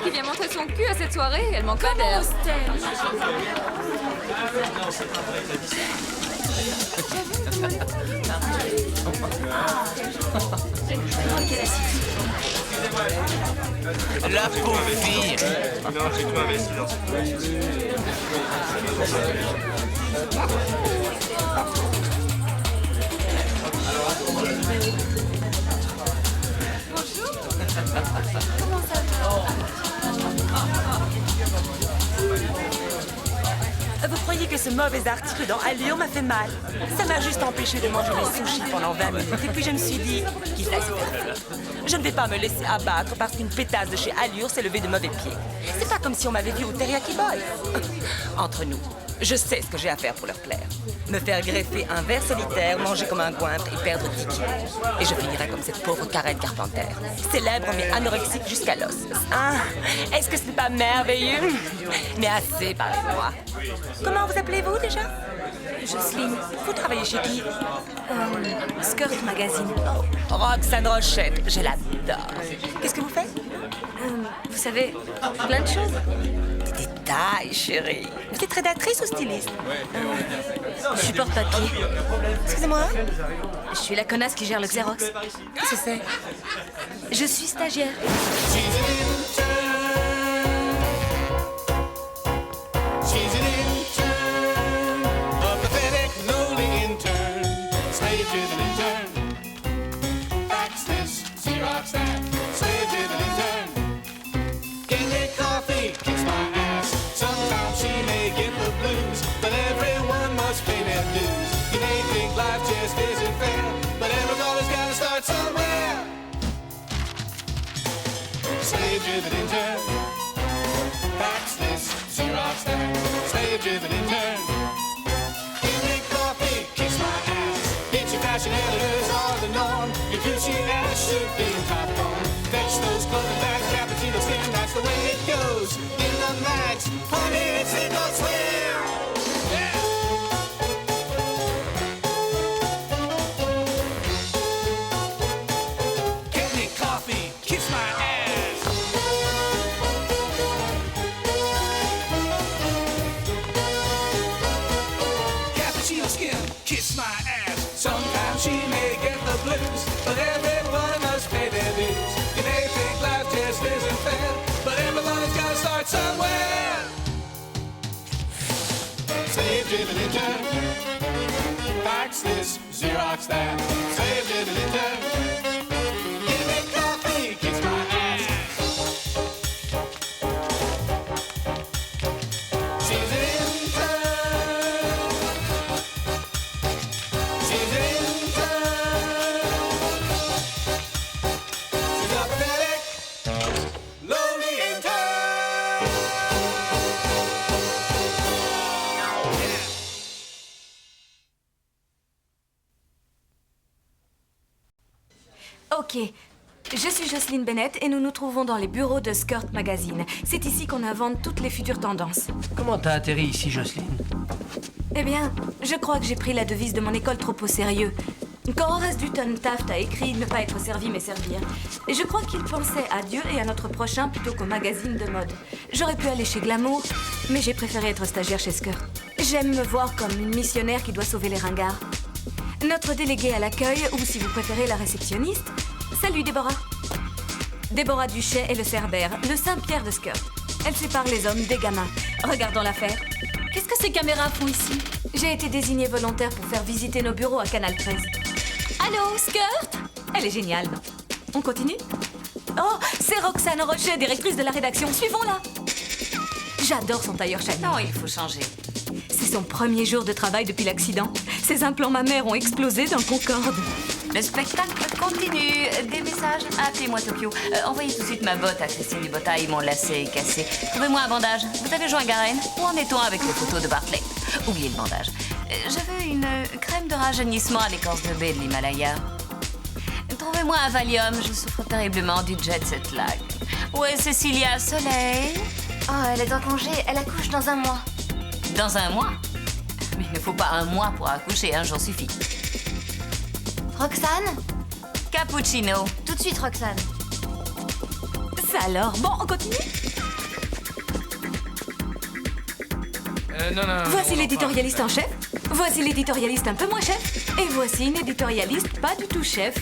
qui vient montrer son cul à cette soirée. Elle manque pas d'air. La pauvre fille. Non, j'ai tout investi dans ce Vous croyez que ce mauvais article dans Allure m'a fait mal? Ça m'a juste empêché de manger mes sushis pendant 20 minutes. Et puis je me suis dit, quitte à se faire, je ne vais pas me laisser abattre parce qu'une pétasse de chez Allure s'est levée de mauvais pied. C'est pas comme si on m'avait vu au Teriyaki Boy. Entre nous, je sais ce que j'ai à faire pour leur plaire. Me faire greffer un verre solitaire, manger comme un goinfre et perdre 10 kilos. Et je finirai comme cette pauvre Karen Carpenter, célèbre mais anorexique jusqu'à l'os. Ah, est-ce que ce n'est pas merveilleux? Mais assez, parlez-moi. Comment vous appelez-vous déjà? Jocelyne, Vous travaillez chez qui? Skirt Magazine. Roxane Rochette, je l'adore. Qu'est-ce que vous faites? Vous savez, plein de choses. Des détails, chérie. Vous êtes rédactrice ou styliste? Je suis porte-papier. Excusez-moi? Je suis la connasse qui gère le Xerox. Qu'est-ce que c'est? Je suis stagiaire. She's an intern, a pathetic, lowly intern, slave-driven intern. Fax this, Xerox that, slave-driven intern. Get me coffee, kiss my ass. Sometimes she may get the blues, but everyone must pay their dues. You may think life just isn't fair, but everybody's gotta start somewhere. Slave-driven intern. Fax this, Xerox that, slave-driven intern. Give me coffee, kiss my ass. Get your fashion editors are the norm. Your juicy ass should be in top form. Fetch those clothing bags, cappuccino skin, that's the way it goes. In the mags, honey, it's in the swim. Yeah. Get me coffee, kiss my ass. Cappuccino skin, kiss my ass. Sometimes she may get the blues, but everyone must pay their dues. You may think life just isn't fair, but everybody's gotta start somewhere. Slave-driven intern. Fax this, Xerox that. Slave-driven intern. Give me coffee, kiss my ass. She's an intern. She's an intern. She's a pathetic, lonely intern. Ok. Je suis Jocelyne Bennett et nous nous trouvons dans les bureaux de Skirt Magazine. C'est ici qu'on invente toutes les futures tendances. Comment t'as atterri ici, Jocelyne? Eh bien, je crois que j'ai pris la devise de mon école trop au sérieux. Quand Horace Dutton Taft a écrit « Ne pas être servi mais servir », je crois qu'il pensait à Dieu et à notre prochain plutôt qu'au magazine de mode. J'aurais pu aller chez Glamour, mais j'ai préféré être stagiaire chez Skirt. J'aime me voir comme une missionnaire qui doit sauver les ringards. Notre déléguée à l'accueil, ou si vous préférez la réceptionniste. Salut Déborah. Déborah Duchet est le Cerbère, le Saint-Pierre de Skirt. Elle sépare les hommes des gamins. Regardons l'affaire. Qu'est-ce que ces caméras font ici? J'ai été désignée volontaire pour faire visiter nos bureaux à Canal 13. Allô, Skirt? Elle est géniale, non? On continue? Oh, c'est Roxane Rocher, directrice de la rédaction. Suivons-la. J'adore son tailleur Chani. Non, il faut changer. C'est son premier jour de travail depuis l'accident. Ses implants mammaires ont explosé dans le Concorde. Le spectacle continue. Des messages. Appelez-moi Tokyo. Envoyez tout de suite ma botte à Christine Dubotaille. Mon lacet est cassé. Trouvez-moi un bandage. Vous avez joint Garenne? Où en est-on avec les photos de Bartlett? Oubliez le bandage. Je veux une crème de rajeunissement à l'écorce de baie de l'Himalaya. Trouvez-moi un Valium. Je souffre terriblement du jet set lag. Où est Cécilia Soleil? Oh, elle est en congé. Elle accouche dans un mois. Dans un mois? Mais il ne faut pas un mois pour accoucher, un jour suffit. Roxane? Cappuccino. Tout de suite, Roxane. Ça alors? Bon, on continue? Non. Voici non, l'éditorialiste en chef. Voici l'éditorialiste un peu moins chef. Et voici une éditorialiste pas du tout chef.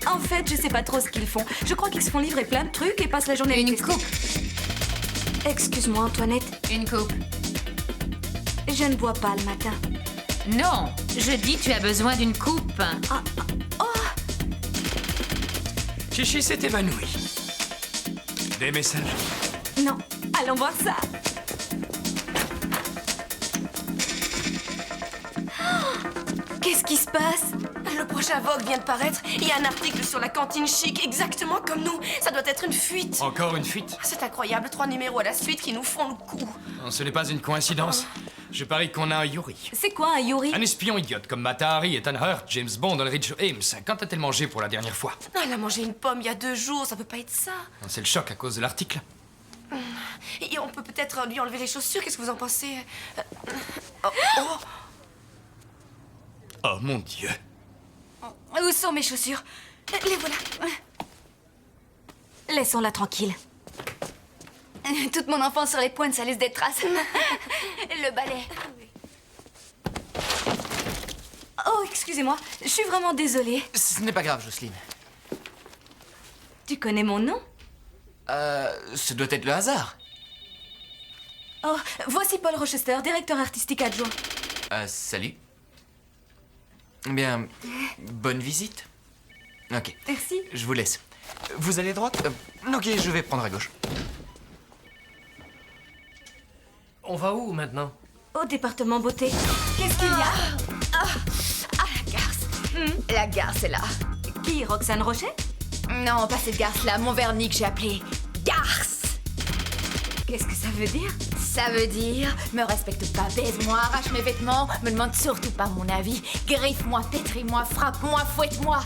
En fait, je sais pas trop ce qu'ils font. Je crois qu'ils se font livrer plein de trucs et passent la journée à les Une tester. coupe. Excuse-moi, Antoinette. Une coupe. Je ne bois pas le matin. Non, je dis tu as besoin d'une coupe. Chichi s'est évanoui. Des messages? Non. Allons voir ça. Qu'est-ce qui se passe? Le prochain Vogue vient de paraître. Il y a un article sur la cantine chic, exactement comme nous. Ça doit être une fuite. Encore une fuite? C'est incroyable, 3 numéros à la suite qui nous font le coup. Non, ce n'est pas une coïncidence. Je parie qu'on a un Yuri. C'est quoi un Yuri? Un espion idiote comme Mata Hari, Ethan Hurt, James Bond, Ulrich Ames. Quand a-t-elle mangé pour la dernière fois? Ah, elle a mangé une pomme il y a 2 jours, ça peut pas être ça. C'est le choc à cause de l'article. Et on peut peut-être lui enlever les chaussures, qu'est-ce que vous en pensez? Oh mon Dieu. Où sont mes chaussures? Les voilà. Laissons-la tranquille. Toute mon enfance sur les pointes, ça laisse des traces. Le balai. Oh, excusez-moi. Je suis vraiment désolée. Ce n'est pas grave, Jocelyne. Tu connais mon nom? Ce doit être le hasard. Oh, voici Paul Rochester, directeur artistique adjoint. Salut. Bien, bonne visite. Ok. Merci. Je vous laisse. Vous allez droite? Ok, je vais prendre à gauche. On va où maintenant? Au département beauté. Qu'est-ce qu'il y a? La garce. La garce est là. Qui, Roxane Rochet? Non, pas cette garce-là, mon vernis que j'ai appelé garce. Qu'est-ce que ça veut dire? Ça veut dire, me respecte pas, baise-moi, arrache mes vêtements, me demande surtout pas mon avis, griffe-moi, pétris-moi, frappe-moi, fouette-moi.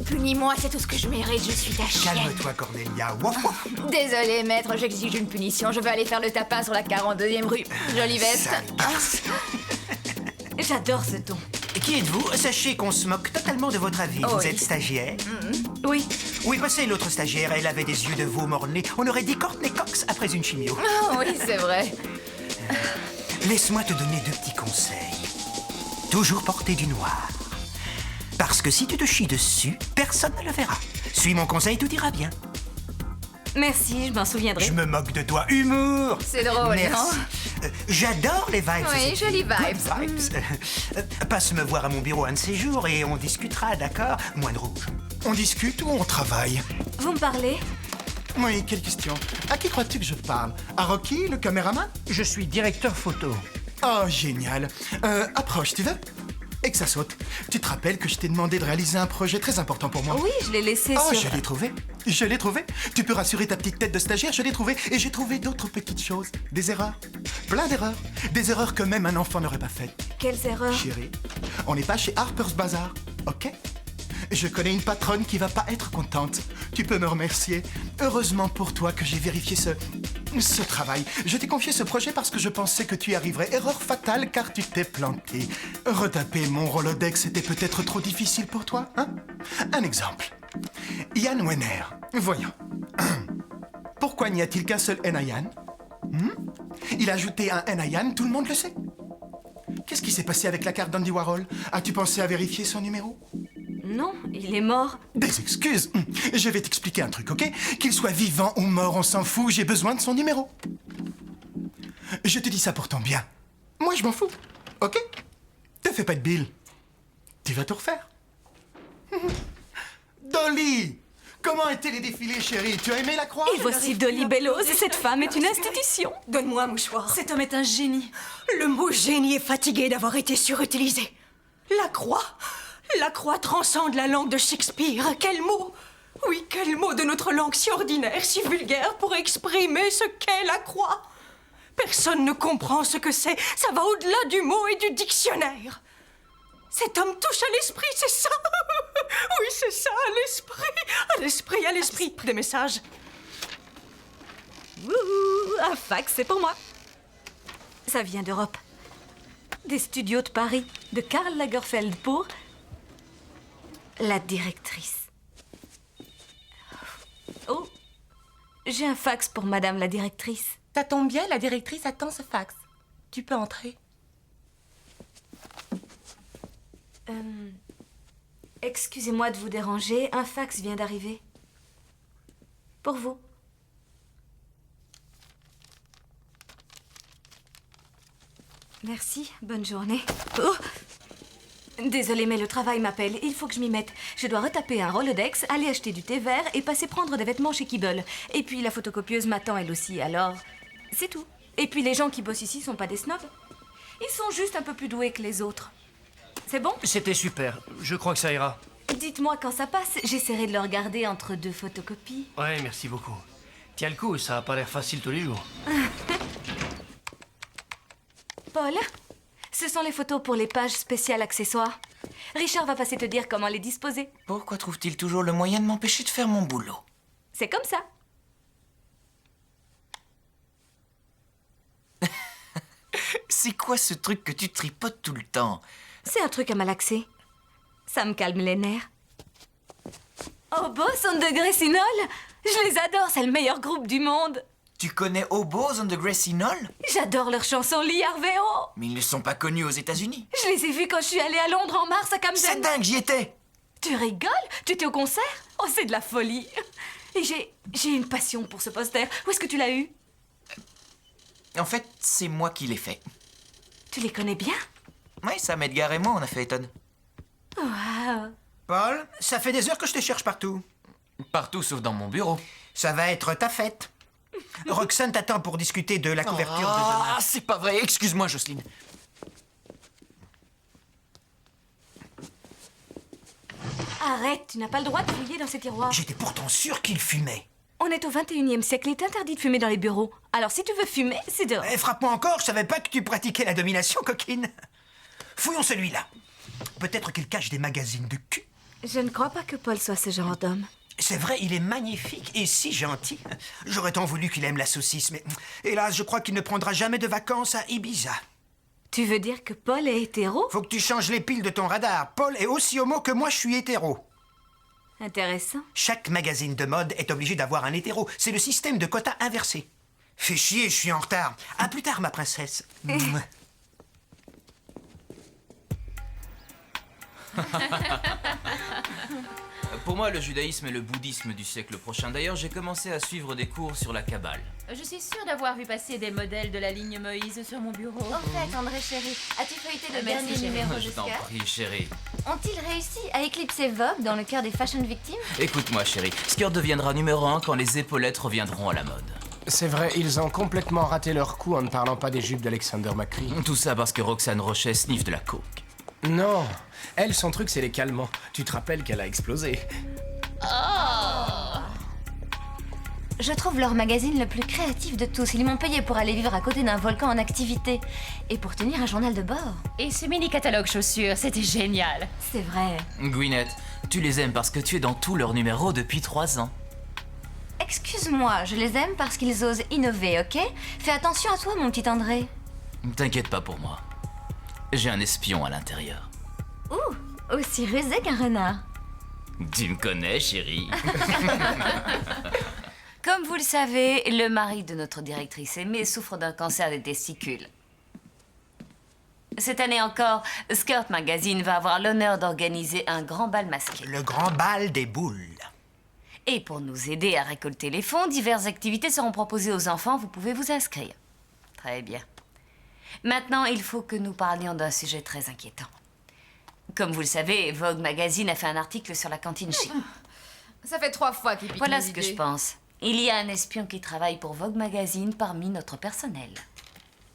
Punis-moi, c'est tout ce que je mérite, je suis ta chienne. Calme-toi, Cornelia. Wouf, wouf. Désolé, maître, j'exige une punition, je veux aller faire le tapin sur la 42e rue. Jolie veste. Sale garce. J'adore ce ton. Qui êtes-vous? Sachez qu'on se moque totalement de votre avis. Vous oui. êtes stagiaire? Oui. Oui, bah c'est l'autre stagiaire. Elle avait des yeux de veau mornés. On aurait dit Courtney Cox après une chimio. Oh, oui, c'est vrai. Laisse-moi te donner 2 petits conseils. Toujours porter du noir. Parce que si tu te chies dessus, personne ne le verra. Suis mon conseil, tout ira bien. Merci, je m'en souviendrai. Je me moque de toi. Humour! C'est drôle, Merci. non? J'adore les vibes. Oui, c'est jolies good vibes. Passe me voir à mon bureau un de ces jours et on discutera, d'accord? Moins de rouge. On discute ou on travaille? Vous me parlez? Oui, quelle question. À qui crois-tu que je parle? À Rocky, le caméraman? Je suis directeur photo. Oh, génial. Approche, tu veux? Et que ça saute. Tu te rappelles que je t'ai demandé de réaliser un projet très important pour moi? Oui, je l'ai laissé Oh, sur... je l'ai trouvé. Je l'ai trouvé. Tu peux rassurer ta petite tête de stagiaire, je l'ai trouvé. Et j'ai trouvé d'autres petites choses. Des erreurs. Plein d'erreurs. Des erreurs que même un enfant n'aurait pas faites. Quelles erreurs? Chérie, on n'est pas chez Harper's Bazaar, ok? Je connais une patronne qui va pas être contente. Tu peux me remercier. Heureusement pour toi que j'ai vérifié ce travail. Je t'ai confié ce projet parce que je pensais que tu y arriverais. Erreur fatale car tu t'es planté. Retaper mon Rolodex était peut-être trop difficile pour toi, hein? Un exemple. Yann Wenner. Voyons. Pourquoi n'y a-t-il qu'un seul N à Yann? Il a ajouté un N à Yann, tout le monde le sait. Qu'est-ce qui s'est passé avec la carte d'Andy Warhol? As-tu pensé à vérifier son numéro? Non, il est mort. Des excuses. Je vais t'expliquer un truc, ok? Qu'il soit vivant ou mort, on s'en fout, j'ai besoin de son numéro. Je te dis ça pour ton bien. Moi, je m'en fous, ok? Te fais pas de bile. Tu vas tout refaire. Dolly! Comment étaient les défilés, chérie? Tu as aimé la croix? Et voici Dolly Bellows, et cette femme est une institution. Donne-moi un mouchoir. Cet homme est un génie. Le mot génie est fatigué d'avoir été surutilisé. La croix transcende la langue de Shakespeare. Quel mot? Oui, quel mot de notre langue si ordinaire, si vulgaire pour exprimer ce qu'est la croix? Personne ne comprend ce que c'est. Ça va au-delà du mot et du dictionnaire. Cet homme touche à l'esprit, c'est ça? Oui, c'est ça, à l'esprit. À l'esprit, à l'esprit. Des messages. Ouh, un fax, c'est pour moi. Ça vient d'Europe. Des studios de Paris, de Karl Lagerfeld pour... la directrice. Oh, j'ai un fax pour madame la directrice. Ça tombe bien, la directrice attend ce fax. Tu peux entrer. Excusez-moi de vous déranger, un fax vient d'arriver. Pour vous. Merci, bonne journée. Oh! Désolée, mais le travail m'appelle. Il faut que je m'y mette. Je dois retaper un Rolodex, aller acheter du thé vert et passer prendre des vêtements chez Kibble. Et puis la photocopieuse m'attend elle aussi, alors... C'est tout. Et puis les gens qui bossent ici sont pas des snobs. Ils sont juste un peu plus doués que les autres. C'est bon? C'était super. Je crois que ça ira. Dites-moi quand ça passe, j'essaierai de le regarder entre 2 photocopies. Ouais, merci beaucoup. Tiens le coup, ça a pas l'air facile tous les jours. Paul, ce sont les photos pour les pages spéciales accessoires. Richard va passer te dire comment les disposer. Pourquoi trouve-t-il toujours le moyen de m'empêcher de faire mon boulot? C'est comme ça. C'est quoi ce truc que tu tripotes tout le temps? C'est un truc à malaxer. Ça me calme les nerfs. Obos on the Gracinol? Je les adore, c'est le meilleur groupe du monde. Tu connais Obos on the Gracinol? J'adore leur chanson Lee Harvey O. Mais ils ne sont pas connus aux États-Unis. Je les ai vus quand je suis allée à Londres en mars à Camden. C'est dingue, j'y étais. Tu rigoles? Tu étais au concert? Oh, c'est de la folie. Et j'ai une passion pour ce poster. Où est-ce que tu l'as eu? En fait, c'est moi qui l'ai fait. Tu les connais bien? Oui, Sam, Edgar et moi, on a fait Eton. Wow. Paul, ça fait des heures que je te cherche partout. Partout sauf dans mon bureau. Ça va être ta fête. Roxane t'attend pour discuter de la couverture de demain. Ah, c'est pas vrai. Excuse-moi, Jocelyne. Arrête, tu n'as pas le droit de fouiller dans ces tiroirs. J'étais pourtant sûr qu'il fumait. On est au 21e siècle, il est interdit de fumer dans les bureaux. Alors si tu veux fumer, c'est dehors. Eh, frappe-moi encore, je savais pas que tu pratiquais la domination, coquine. Fouillons celui-là. Peut-être qu'il cache des magazines de cul. Je ne crois pas que Paul soit ce genre d'homme. C'est vrai, il est magnifique et si gentil. J'aurais tant voulu qu'il aime la saucisse, mais hélas, je crois qu'il ne prendra jamais de vacances à Ibiza. Tu veux dire que Paul est hétéro? Faut que tu changes les piles de ton radar. Paul est aussi homo que moi, je suis hétéro. Intéressant. Chaque magazine de mode est obligé d'avoir un hétéro. C'est le système de quotas inversé. Fais chier, je suis en retard. À plus tard, ma princesse. Pour moi, le judaïsme est le bouddhisme du siècle prochain. D'ailleurs, j'ai commencé à suivre des cours sur la Kabbale. Je suis sûre d'avoir vu passer des modèles de la ligne Moïse sur mon bureau. En fait, André chéri, as-tu feuilleté le Merci, dernier chérie. numéro de Je t'en Skirt? prie, chérie. Ont-ils réussi à éclipser Vogue dans le cœur des fashion victimes? Écoute-moi, chérie. Skirt deviendra numéro 1 quand les épaulettes reviendront à la mode. C'est vrai, ils ont complètement raté leur coup en ne parlant pas des jupes d'Alexander McQueen. Tout ça parce que Roxane Rochet sniffe de la coke. Non, elle, son truc, c'est les calmants. Tu te rappelles qu'elle a explosé. Je trouve leur magazine le plus créatif de tous. Ils m'ont payé pour aller vivre à côté d'un volcan en activité. Et pour tenir un journal de bord. Et ce mini-catalogue chaussures, c'était génial. C'est vrai. Gwyneth, tu les aimes parce que tu es dans tous leurs numéros depuis 3 ans. Excuse-moi, je les aime parce qu'ils osent innover, ok? Fais attention à toi, mon petit André. T'inquiète pas pour moi. J'ai un espion à l'intérieur. Ouh, aussi rusé qu'un renard. Tu me connais, chérie. Comme vous le savez, le mari de notre directrice aimée souffre d'un cancer des testicules. Cette année encore, Skirt Magazine va avoir l'honneur d'organiser un grand bal masqué. Le grand bal des boules. Et pour nous aider à récolter les fonds, diverses activités seront proposées aux enfants. Vous pouvez vous inscrire. Très bien. Maintenant, il faut que nous parlions d'un sujet très inquiétant. Comme vous le savez, Vogue Magazine a fait un article sur la cantine chic. Ça fait 3 fois qu'il pique Voilà mes ce que idées. je pense. Il y a un espion qui travaille pour Vogue Magazine parmi notre personnel.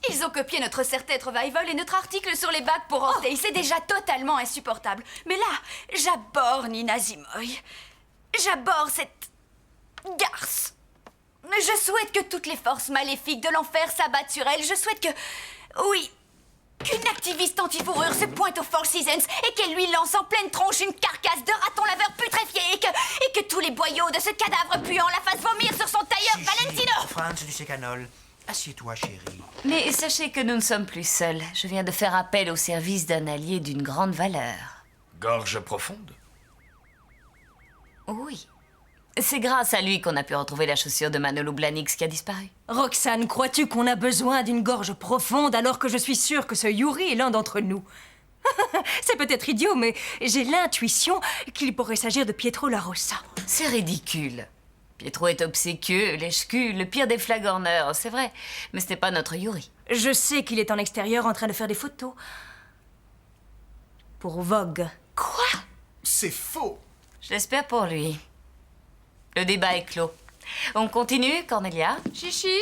Ils ont copié notre serre-tête revival et notre article sur les bacs pour orteils. C'est déjà totalement insupportable. Mais là, j'aborde Nina Zimoy. J'aborde cette garce. Je souhaite que toutes les forces maléfiques de l'enfer s'abattent sur elle. Je souhaite que... Oui, qu'une activiste anti-fourrure se pointe au Four Seasons et qu'elle lui lance en pleine tronche une carcasse de raton laveur putréfié et que tous les boyaux de ce cadavre puant la fassent vomir sur son tailleur Valentino. Franz du sécanol. Assieds-toi, chérie. Mais sachez que nous ne sommes plus seuls. Je viens de faire appel au service d'un allié d'une grande valeur. Gorge profonde. Oui. C'est grâce à lui qu'on a pu retrouver la chaussure de Manolo Blahniks qui a disparu. Roxane, crois-tu qu'on a besoin d'une gorge profonde alors que je suis sûre que ce Yuri est l'un d'entre nous? C'est peut-être idiot, mais j'ai l'intuition qu'il pourrait s'agir de Pietro La Rosa. C'est ridicule. Pietro est obséquieux, lèche-cul, le pire des flagorneurs, c'est vrai. Mais ce n'est pas notre Yuri. Je sais qu'il est en extérieur en train de faire des photos. Pour Vogue. Quoi? C'est faux. Je l'espère pour lui. Le débat est clos. On continue, Cornelia? Chichi,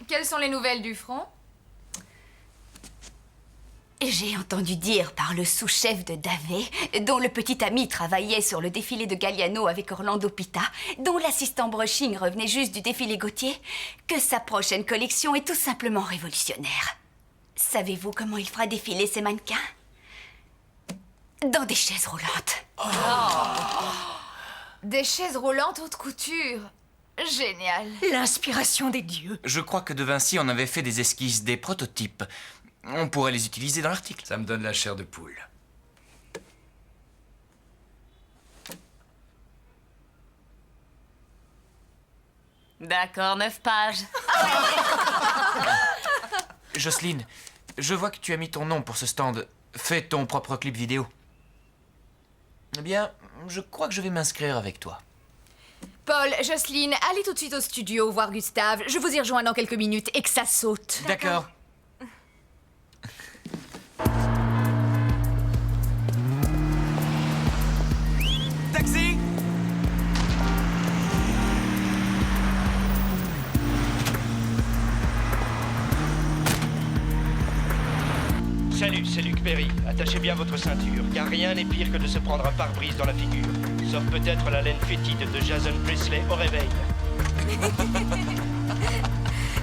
quelles sont les nouvelles du front? J'ai entendu dire par le sous-chef de Davé, dont le petit ami travaillait sur le défilé de Galliano avec Orlando Pita, dont l'assistant brushing revenait juste du défilé Gauthier, que sa prochaine collection est tout simplement révolutionnaire. Savez-vous comment il fera défiler ses mannequins? Dans des chaises roulantes. Des chaises roulantes haute couture. Génial. L'inspiration des dieux. Je crois que De Vinci en avait fait des esquisses, des prototypes. On pourrait les utiliser dans l'article. Ça me donne la chair de poule. D'accord, 9 pages. Jocelyne, je vois que tu as mis ton nom pour ce stand. Fais ton propre clip vidéo. Eh bien, je crois que je vais m'inscrire avec toi. Paul, Jocelyne, allez tout de suite au studio voir Gustave. Je vous y rejoins dans quelques minutes et que ça saute. D'accord. Taxi! Salut, c'est Luc Perry. Attachez bien votre ceinture, car rien n'est pire que de se prendre un pare-brise dans la figure. Sauf peut-être la laine fétide de Jason Priestley au réveil.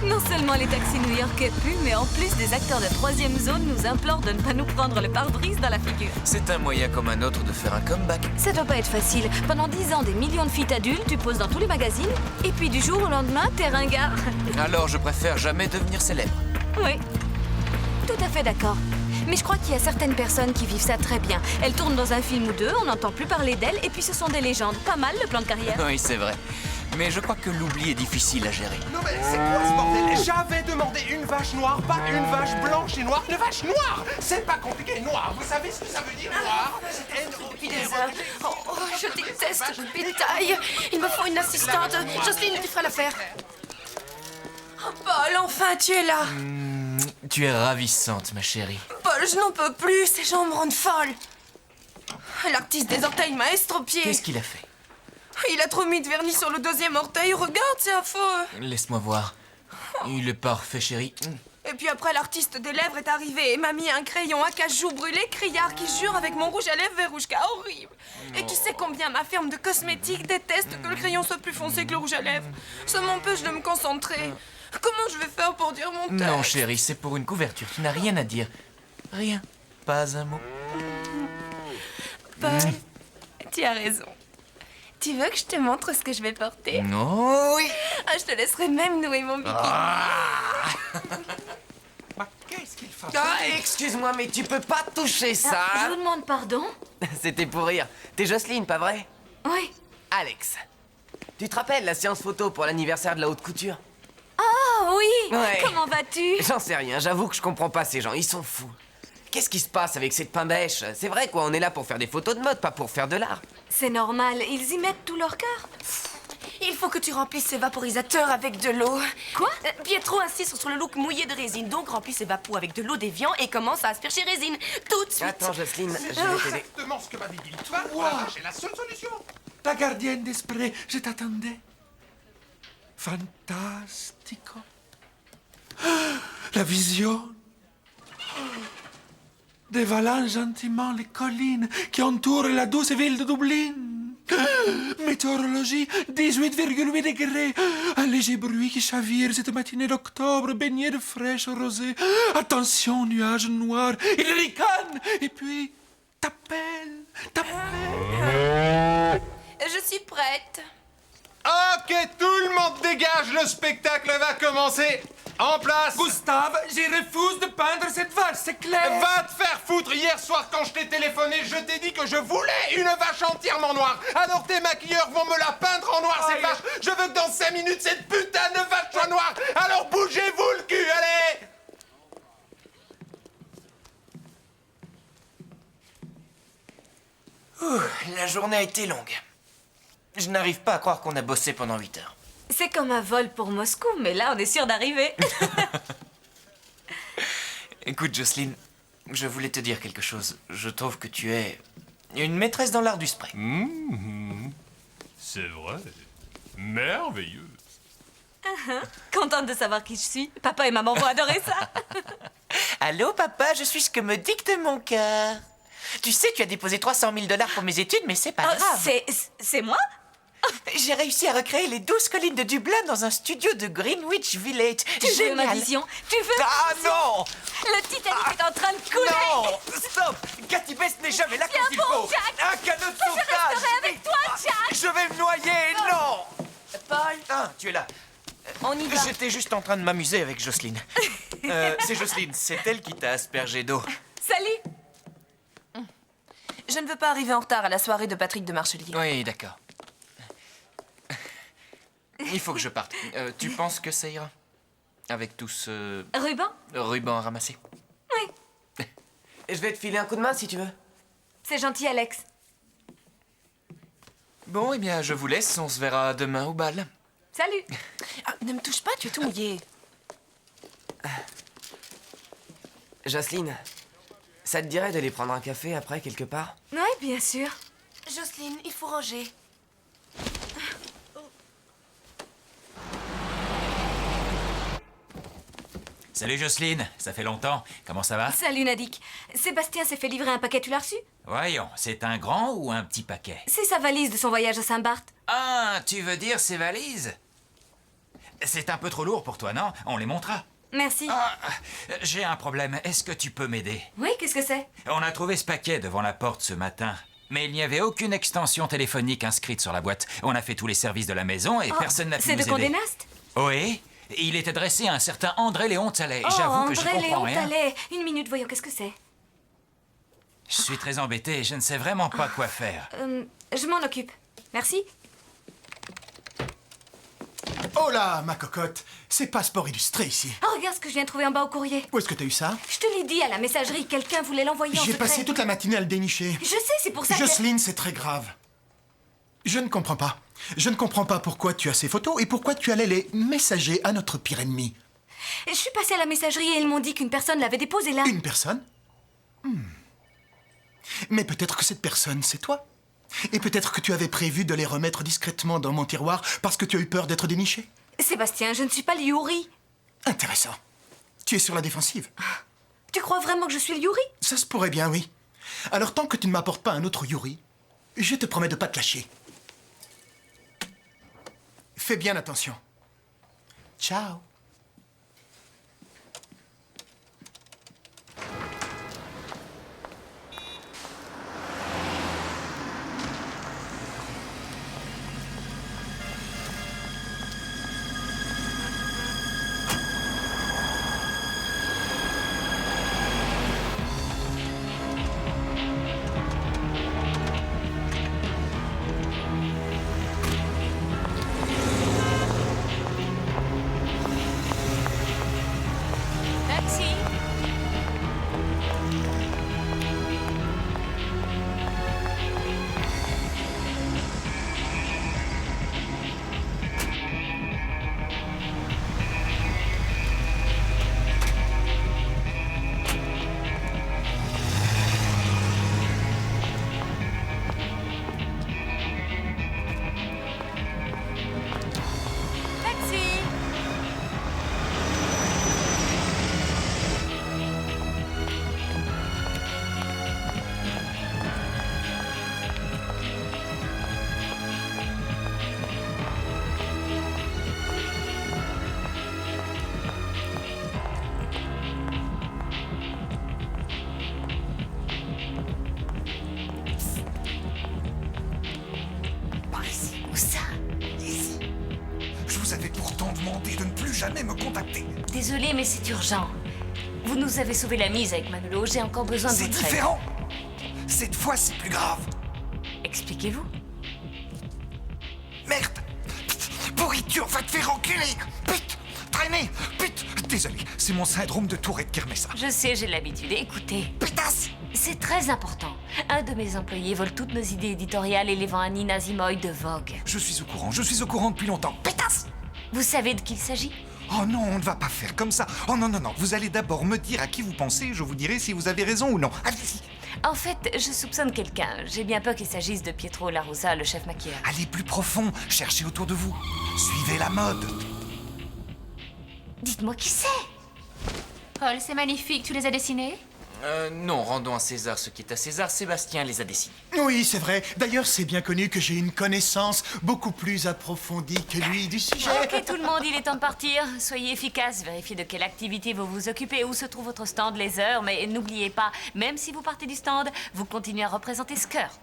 Non seulement les taxis new-yorkais puent, mais en plus des acteurs de troisième zone nous implorent de ne pas nous prendre le pare-brise dans la figure. C'est un moyen comme un autre de faire un comeback. Ça doit pas être facile. Pendant 10 ans, des millions de filles adultes, tu poses dans tous les magazines, et puis du jour au lendemain, t'es ringard. Alors je préfère jamais devenir célèbre. Oui, tout à fait d'accord. Mais je crois qu'il y a certaines personnes qui vivent ça très bien. Elles tournent dans un film ou deux, on n'entend plus parler d'elles, et puis ce sont des légendes. Pas mal le plan de carrière. Oui, c'est vrai. Mais je crois que l'oubli est difficile à gérer. Non mais c'est quoi ce bordel? J'avais demandé une vache noire, pas une vache blanche et noire. Une vache noire! C'est pas compliqué, noir. Vous savez ce que ça veut dire, noir? Depuis des heures. Oh, je déteste le bétail. Il me faut une assistante. Jocelyne, tu feras l'affaire. Oh, Paul, enfin, tu es là. Tu es ravissante, ma chérie. Paul, je n'en peux plus. Ces gens me rendent folle. L'artiste des orteils m'a estropié. Qu'est-ce qu'il a fait? Il a trop mis de vernis sur le deuxième orteil. Regarde, c'est affreux. Laisse-moi voir. Il est parfait, chérie. Et puis après, l'artiste des lèvres est arrivé et m'a mis un crayon à cajou brûlé, criard qui jure avec mon rouge à lèvres Verouchka. Horrible. Et tu sais combien ma firme de cosmétiques déteste que le crayon soit plus foncé que le rouge à lèvres. Ça m'empêche de me concentrer. Comment je vais faire pour dire mon texte? Non, chérie, c'est pour une couverture. Tu n'as rien à dire. Rien. Pas un mot. Paul, tu as raison. Tu veux que je te montre ce que je vais porter? Non, oui. Je te laisserai même nouer mon bikini. Qu'est-ce qu'il fait? Ah, excuse-moi, mais tu peux pas toucher ça. Je vous demande pardon. C'était pour rire. T'es Jocelyne, pas vrai? Oui. Alex. Tu te rappelles la séance photo pour l'anniversaire de la haute couture? Oh oui. Ouais. Comment vas-tu? J'en sais rien, j'avoue que je comprends pas ces gens, ils sont fous. Qu'est-ce qui se passe avec cette pain-bêche? C'est vrai quoi, on est là pour faire des photos de mode, pas pour faire de l'art. C'est normal, ils y mettent tout leur cœur. Il faut que tu remplisses ces vaporisateurs avec de l'eau. Quoi? Pietro insiste sur le look mouillé de résine, donc remplis ces vapos avec de l'eau déviant et commence à asperger résine. Tout de suite. Attends, Jocelyne, je vais t'aider. Exactement ce que m'avait dit l'histoire. Voilà, j'ai la seule solution. La gardienne des sprays, je t'attendais. Fantastico. La vision. Dévalant gentiment les collines qui entourent la douce ville de Dublin. Météorologie, 18,8 degrés. Un léger bruit qui chavire cette matinée d'octobre, baignée de fraîche rosée. Attention, nuages noirs, il ricane. Et puis, t'appelle. Je suis prête. Ok, tout le monde dégage, le spectacle va commencer. En place. Gustave, je refuse de peindre cette vache. c'est clair. Va te faire foutre. Hier soir, quand je t'ai téléphoné, je t'ai dit que je voulais une vache entièrement noire. Alors tes maquilleurs vont me la peindre en noir, cette vache. Je veux que dans 5 minutes, cette putain de vache soit noire. Alors bougez-vous le cul, allez. La journée a été longue. Je n'arrive pas à croire qu'on a bossé pendant 8 heures. C'est comme un vol pour Moscou, mais là, on est sûr d'arriver. Écoute, Jocelyne, je voulais te dire quelque chose. Je trouve que tu es une maîtresse dans l'art du spray. C'est vrai. Merveilleux. Contente de savoir qui je suis. Papa et maman vont adorer ça. Allô, papa, je suis ce que me dicte mon cœur. Tu sais, tu as déposé 300 000 $ pour mes études, mais c'est pas grave. C'est moi? J'ai réussi à recréer les 12 collines de Dublin dans un studio de Greenwich Village. Tu veux ma vision? Tu veux Ah non! Le Titanic est en train de couler. Non! Stop! Cathy Best n'est jamais là quand il faut. Un canot de sauvetage! Je resterai avec toi, Jack! Je vais me noyer, non! Paul? Ah, tu es là. On y va. J'étais juste en train de m'amuser avec Jocelyne. C'est Jocelyne, c'est elle qui t'a aspergé d'eau. Salut! Je ne veux pas arriver en retard à la soirée de Patrick de Marchelier. Oui, d'accord. Il faut que je parte. Tu penses que ça ira? Avec tout ce... ruban à ramasser? Oui. Je vais te filer un coup de main si tu veux. C'est gentil, Alex. Bon, eh bien, je vous laisse. On se verra demain au bal. Salut. Ah, ne me touche pas, tu es tout mouillé. Jocelyne, ça te dirait d'aller prendre un café après, quelque part? Oui, bien sûr. Jocelyne, il faut ranger. Salut Jocelyne, ça fait longtemps. Comment ça va? Salut, Nadik. Sébastien s'est fait livrer un paquet, tu l'as reçu? Voyons, c'est un grand ou un petit paquet? C'est sa valise de son voyage à Saint-Barth. Ah, tu veux dire ses valises? C'est un peu trop lourd pour toi, non? On les montera. Merci. Ah, j'ai un problème. Est-ce que tu peux m'aider? Oui, qu'est-ce que c'est? On a trouvé ce paquet devant la porte ce matin. Mais il n'y avait aucune extension téléphonique inscrite sur la boîte. On a fait tous les services de la maison et personne n'a pu nous aider. C'est de Condé Nast? Oui. Il est adressé à un certain André Léon Tallet. J'avoue que je André comprends Léon rien. Tallet. Une minute, voyons, qu'est-ce que c'est? Je suis très embêté. Je ne sais vraiment pas quoi faire. Je m'en occupe. Merci. Oh là, ma cocotte, c'est Passeport illustré ici. Oh, regarde ce que je viens de trouver en bas au courrier. Où est-ce que t'as eu ça? Je te l'ai dit, à la messagerie, quelqu'un voulait l'envoyer en J'ai secret. passé toute la matinée à le dénicher. Je sais, c'est pour ça que... Jocelyne, c'est très grave. Je ne comprends pas. Je ne comprends pas pourquoi tu as ces photos et pourquoi tu allais les messager à notre pire ennemi. Je suis passée à la messagerie et ils m'ont dit qu'une personne l'avait déposé là. Une personne? Mais peut-être que cette personne, c'est toi. Et peut-être que tu avais prévu de les remettre discrètement dans mon tiroir parce que tu as eu peur d'être déniché. Sébastien, je ne suis pas le Yuri. Intéressant. Tu es sur la défensive. Tu crois vraiment que je suis le Yuri? Ça se pourrait bien, oui. Alors tant que tu ne m'apportes pas un autre Yuri, je te promets de pas te lâcher. Fais bien attention. Ciao. Taxi. Taxi. Par ici. Où ça? Ici. Je vous avais pourtant demandé de ne plus jamais me contacter. Désolée, mais c'est urgent. Vous nous avez sauvé la mise avec Manolo. J'ai encore besoin de C'est votre aide. différent. Cette fois, c'est plus grave. Expliquez-vous. Merde. Pourriture, va te faire enculer. Pute. Traîner. Pute. Désolé, c'est mon syndrome de Tourette qui remet ça. Je sais, j'ai l'habitude. Écoutez. Pétasse. C'est très important. Un de mes employés vole toutes nos idées éditoriales et les vend à Nina Zimoy de Vogue. Je suis au courant depuis longtemps. Pétasse. Vous savez de qui il s'agit? Oh non, on ne va pas faire comme ça. Oh non, non, non, vous allez d'abord me dire à qui vous pensez, je vous dirai si vous avez raison ou non. Allez-y. En fait, je soupçonne quelqu'un. J'ai bien peur qu'il s'agisse de Pietro La Rosa, le chef maquilleur. Allez plus profond, cherchez autour de vous. Suivez la mode. Dites-moi qui c'est. Paul, c'est magnifique. Tu les as dessinés? Non, rendons à César ce qui est à César. Sébastien les a dessinés. Oui, c'est vrai. D'ailleurs, c'est bien connu que j'ai une connaissance beaucoup plus approfondie que lui du sujet. Ok, tout le monde, il est temps de partir. Soyez efficaces, vérifiez de quelle activité vous vous occupez, où se trouve votre stand, les heures, mais n'oubliez pas, même si vous partez du stand, vous continuez à représenter Skirt.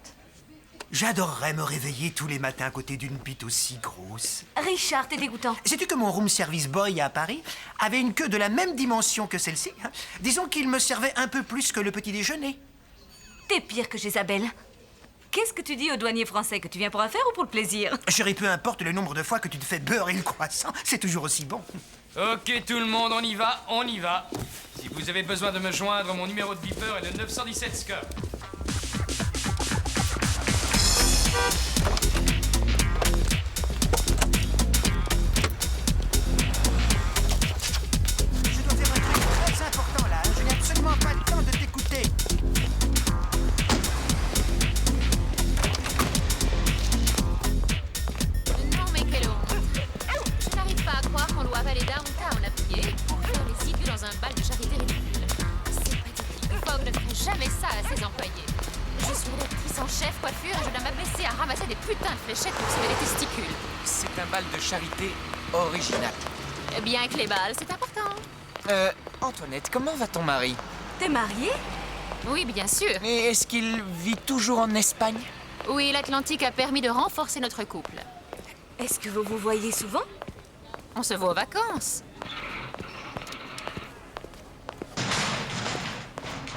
J'adorerais me réveiller tous les matins à côté d'une bite aussi grosse. Richard, t'es dégoûtant. Sais-tu que mon room service boy à Paris avait une queue de la même dimension que celle-ci, hein? Disons qu'il me servait un peu plus que le petit déjeuner. T'es pire que Jézabel. Qu'est-ce que tu dis aux douaniers français? Que tu viens pour affaire ou pour le plaisir? Chérie, peu importe le nombre de fois que tu te fais beurrer le croissant, c'est toujours aussi bon. Ok, tout le monde, on y va, on y va. Si vous avez besoin de me joindre, mon numéro de beeper est le 917 Skirt. Je dois faire un truc très important là, je n'ai absolument pas le temps de t'écouter. Non, mais quelle honte. Je n'arrive pas à croire qu'on doit aller downtown à pied pour faire les idiots dans un bal de charité ridicule. C'est pathétique. Vogue ne ferait jamais ça à ses employés. Je suis rédactrice en chef coiffure et je dois m'abaisser à ramasser des putains de fléchettes pour sauver les testicules. C'est un bal de charité original. Bien que les balles, c'est important. Antoinette, comment va ton mari? T'es mariée? Oui, bien sûr. Et est-ce qu'il vit toujours en Espagne? Oui, l'Atlantique a permis de renforcer notre couple. Est-ce que vous vous voyez souvent? On se voit aux vacances.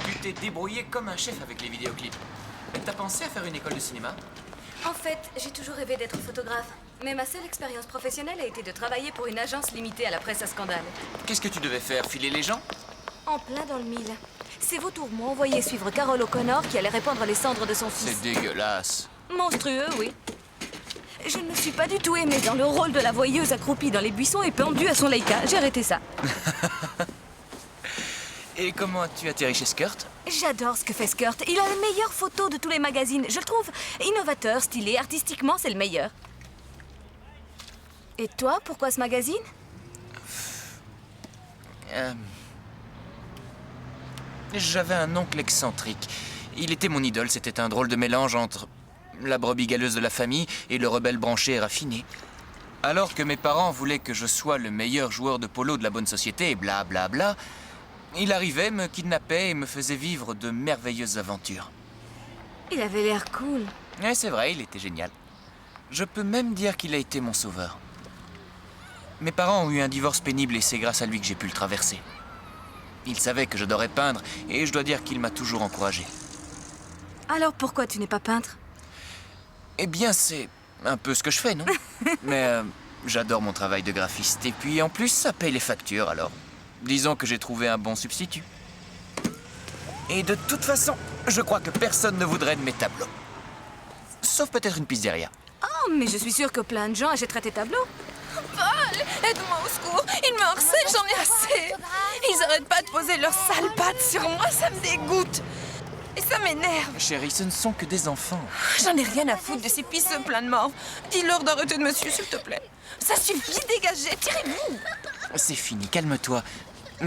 Tu t'es débrouillé comme un chef avec les vidéoclips. T'as pensé à faire une école de cinéma? En fait, j'ai toujours rêvé d'être photographe. Mais ma seule expérience professionnelle a été de travailler pour une agence limitée à la presse à scandale. Qu'est-ce que tu devais faire? Filer les gens? En plein dans le mille. Ces vautours m'ont envoyé suivre Carol O'Connor qui allait répandre les cendres de son fils. C'est dégueulasse. Monstrueux, oui. Je ne me suis pas du tout aimée dans le rôle de la voyeuse accroupie dans les buissons et pendue à son Leica. J'ai arrêté ça. Et comment as-tu atterri chez Skirt? J'adore ce que fait Skirt. Il a les meilleures photos de tous les magazines. Je le trouve innovateur, stylé, artistiquement, c'est le meilleur. Et toi, pourquoi ce magazine? J'avais un oncle excentrique. Il était mon idole, c'était un drôle de mélange entre la brebis galeuse de la famille et le rebelle branché et raffiné. Alors que mes parents voulaient que je sois le meilleur joueur de polo de la bonne société, bla bla bla, il arrivait, me kidnappait et me faisait vivre de merveilleuses aventures. Il avait l'air cool. Ouais, c'est vrai, il était génial. Je peux même dire qu'il a été mon sauveur. Mes parents ont eu un divorce pénible et c'est grâce à lui que j'ai pu le traverser. Il savait que j'adorais peindre et je dois dire qu'il m'a toujours encouragé. Alors pourquoi tu n'es pas peintre? Eh bien, c'est un peu ce que je fais, non? Mais j'adore mon travail de graphiste et puis en plus, ça paye les factures, alors disons que j'ai trouvé un bon substitut. Et de toute façon, je crois que personne ne voudrait de mes tableaux. Sauf peut-être une pizzeria. Oh, mais je suis sûre que plein de gens achèteraient tes tableaux. Paul, aide-moi au secours. Ils me harcèlent, j'en ai assez. Ils arrêtent pas de poser leurs sales pattes sur moi, ça me dégoûte. Et ça m'énerve. Chérie, ce ne sont que des enfants. J'en ai rien à foutre de ces pisseux pleins de morve. Dis-leur d'arrêter de me suivre, s'il te plaît. Ça suffit, dégagez, tirez-vous. C'est fini, calme-toi.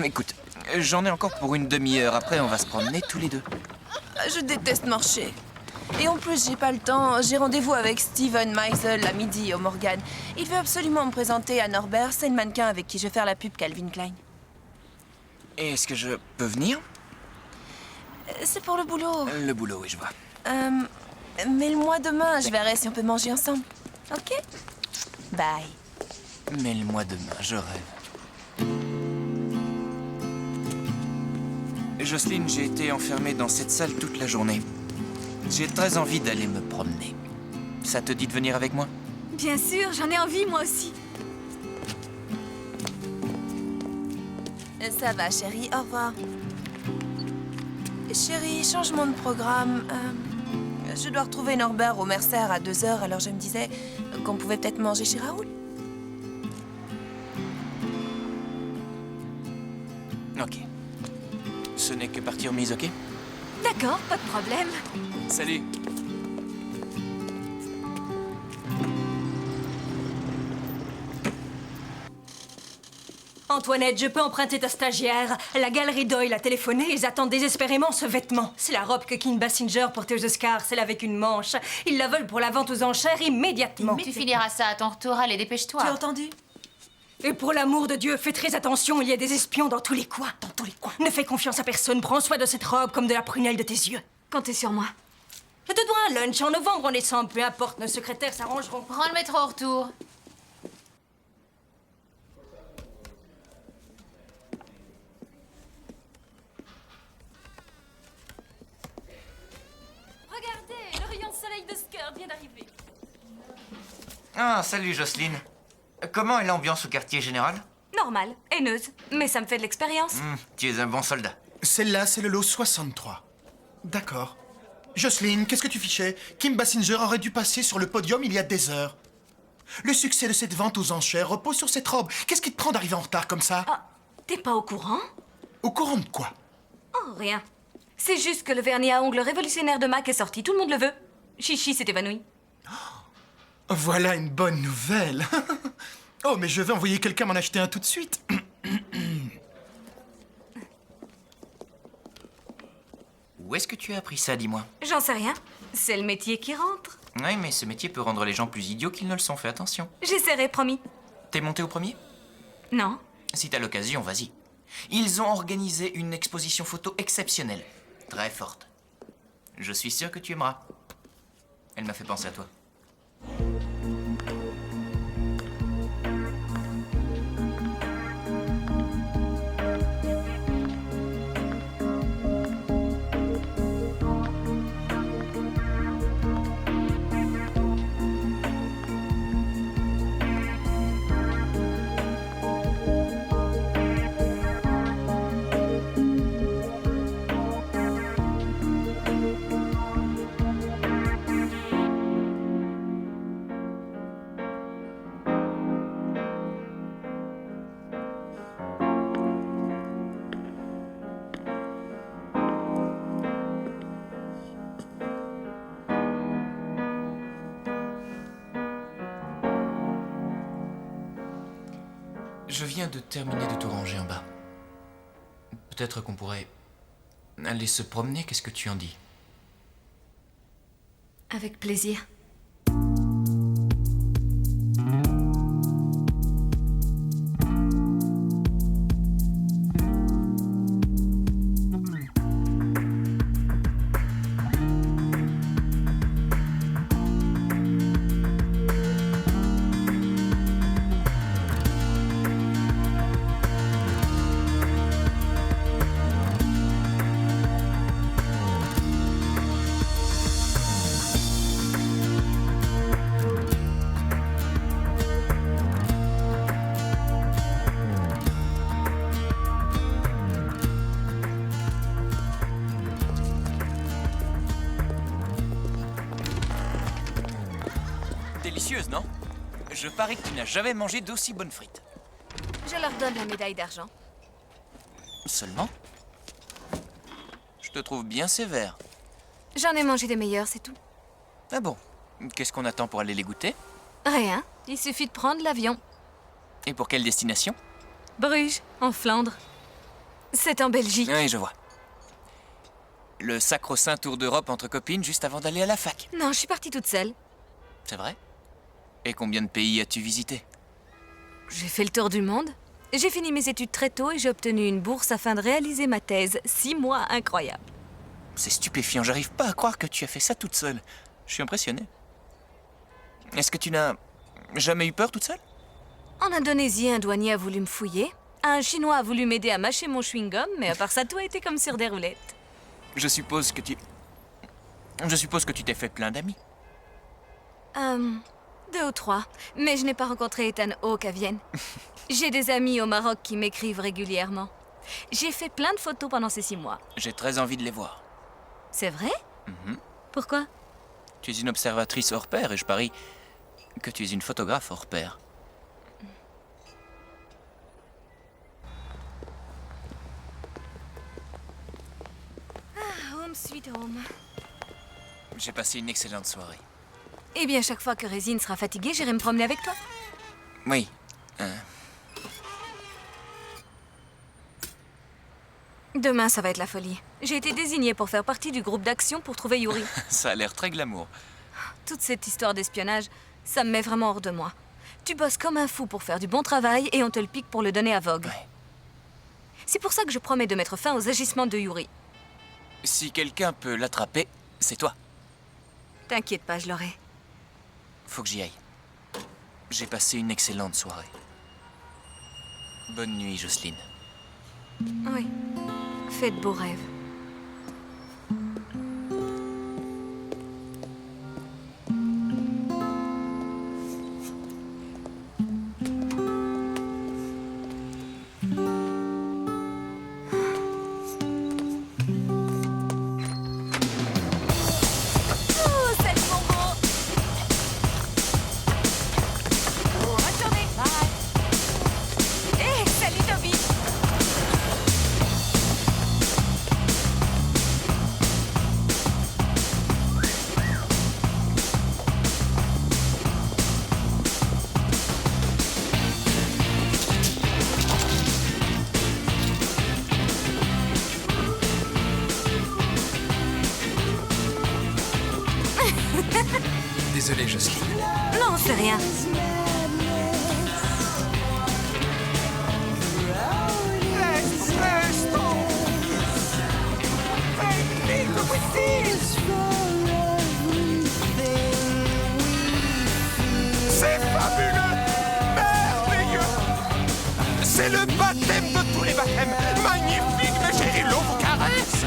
Écoute, j'en ai encore pour une demi-heure. Après, on va se promener tous les deux. Je déteste marcher. Et en plus, j'ai pas le temps. J'ai rendez-vous avec Steven Meisel à midi au Morgan. Il veut absolument me présenter à Norbert. C'est le mannequin avec qui je vais faire la pub Calvin Klein. Et est-ce que je peux venir? C'est pour le boulot. Le boulot, oui, je vois. Mais le mois demain, je verrai si on peut manger ensemble. Ok? Bye. Mais le mois demain, je rêve. Jocelyne, j'ai été enfermé dans cette salle toute la journée. J'ai très envie d'aller me promener. Ça te dit de venir avec moi? Bien sûr, j'en ai envie, moi aussi. Ça va, chérie, au revoir. Chérie, changement de programme. Je dois retrouver Norbert au Mercer à 2h, alors je me disais qu'on pouvait peut-être manger chez Raoul. Ok. Ce n'est que partie remise, ok? D'accord, pas de problème. Salut. Antoinette, je peux emprunter ta stagiaire. La galerie Doyle a téléphoné, ils attendent désespérément ce vêtement. C'est la robe que Kim Basinger portait aux Oscars, celle avec une manche. Ils la veulent pour la vente aux enchères immédiatement. Tu finiras ça à ton retour, allez, dépêche-toi. Tu as entendu? Et pour l'amour de Dieu, fais très attention, il y a des espions dans tous les coins. Dans tous les coins. Ne fais confiance à personne, prends soin de cette robe comme de la prunelle de tes yeux. Comptez sur moi. Je te dois un lunch en novembre, en décembre, peu importe, nos secrétaires s'arrangeront. Prends le métro au retour. Regardez, le rayon de soleil de Skirt vient d'arriver. Ah, salut Jocelyne. Comment est l'ambiance au quartier général? Normal, haineuse, mais ça me fait de l'expérience. Tu es un bon soldat. Celle-là, c'est le lot 63. D'accord. Jocelyne, qu'est-ce que tu fichais? Kim Basinger aurait dû passer sur le podium il y a des heures. Le succès de cette vente aux enchères repose sur cette robe. Qu'est-ce qui te prend d'arriver en retard comme ça? Ah, t'es pas au courant? Au courant de quoi? Oh, rien. C'est juste que le vernis à ongles révolutionnaire de MAC est sorti, tout le monde le veut. Chichi s'est évanoui. Voilà une bonne nouvelle. Oh, mais je vais envoyer quelqu'un m'en acheter un tout de suite. Où est-ce que tu as appris ça, dis-moi? J'en sais rien. C'est le métier qui rentre. Oui, mais ce métier peut rendre les gens plus idiots qu'ils ne le sont. Fais attention. J'essaierai, promis. T'es monté au premier? Non. Si t'as l'occasion, vas-y. Ils ont organisé une exposition photo exceptionnelle. Très forte. Je suis sûr que tu aimeras. Elle m'a fait penser à toi. Je viens de terminer de tout ranger en bas. Peut-être qu'on pourrait aller se promener, qu'est-ce que tu en dis? Avec plaisir. Délicieuse, non? Je parie que tu n'as jamais mangé d'aussi bonnes frites. Je leur donne la médaille d'argent. Seulement? Je te trouve bien sévère. J'en ai mangé des meilleurs, c'est tout. Ah bon? Qu'est-ce qu'on attend pour aller les goûter? Rien. Il suffit de prendre l'avion. Et pour quelle destination? Bruges, en Flandre. C'est en Belgique. Oui, je vois. Le sacro-saint tour d'Europe entre copines juste avant d'aller à la fac. Non, je suis partie toute seule. C'est vrai? Et combien de pays as-tu visité? J'ai fait le tour du monde. J'ai fini mes études très tôt et j'ai obtenu une bourse afin de réaliser ma thèse. 6 mois incroyables. C'est stupéfiant, j'arrive pas à croire que tu as fait ça toute seule. Je suis impressionné. Est-ce que tu n'as jamais eu peur toute seule? En Indonésie, un douanier a voulu me fouiller. Un Chinois a voulu m'aider à mâcher mon chewing-gum, mais à part ça, tout a été comme sur des roulettes. Je suppose que tu t'es fait plein d'amis. 2 ou 3. Mais je n'ai pas rencontré Ethan Hawke à Vienne. J'ai des amis au Maroc qui m'écrivent régulièrement. J'ai fait plein de photos pendant ces 6 mois. J'ai très envie de les voir. C'est vrai? Mhm. Pourquoi? Tu es une observatrice hors pair et je parie que tu es une photographe hors pair. Home sweet home. J'ai passé une excellente soirée. Eh bien, chaque fois que Résine sera fatiguée, j'irai me promener avec toi. Oui. Demain, ça va être la folie. J'ai été désignée pour faire partie du groupe d'action pour trouver Yuri. Ça a l'air très glamour. Toute cette histoire d'espionnage, ça me met vraiment hors de moi. Tu bosses comme un fou pour faire du bon travail et on te le pique pour le donner à Vogue. Ouais. C'est pour ça que je promets de mettre fin aux agissements de Yuri. Si quelqu'un peut l'attraper, c'est toi. T'inquiète pas, je l'aurai. Faut que j'y aille. J'ai passé une excellente soirée. Bonne nuit, Jocelyne. Oui. Fais de beaux rêves. Oh, salut mon beau! Bonne journée! Bye! Hé, salut Toby! Désolé, Jocelyne. Non, c'est rien. C'est fabuleux! Merveilleux! C'est le baptême de tous les baptêmes! Magnifique, mes chéris, l'eau vous caresse!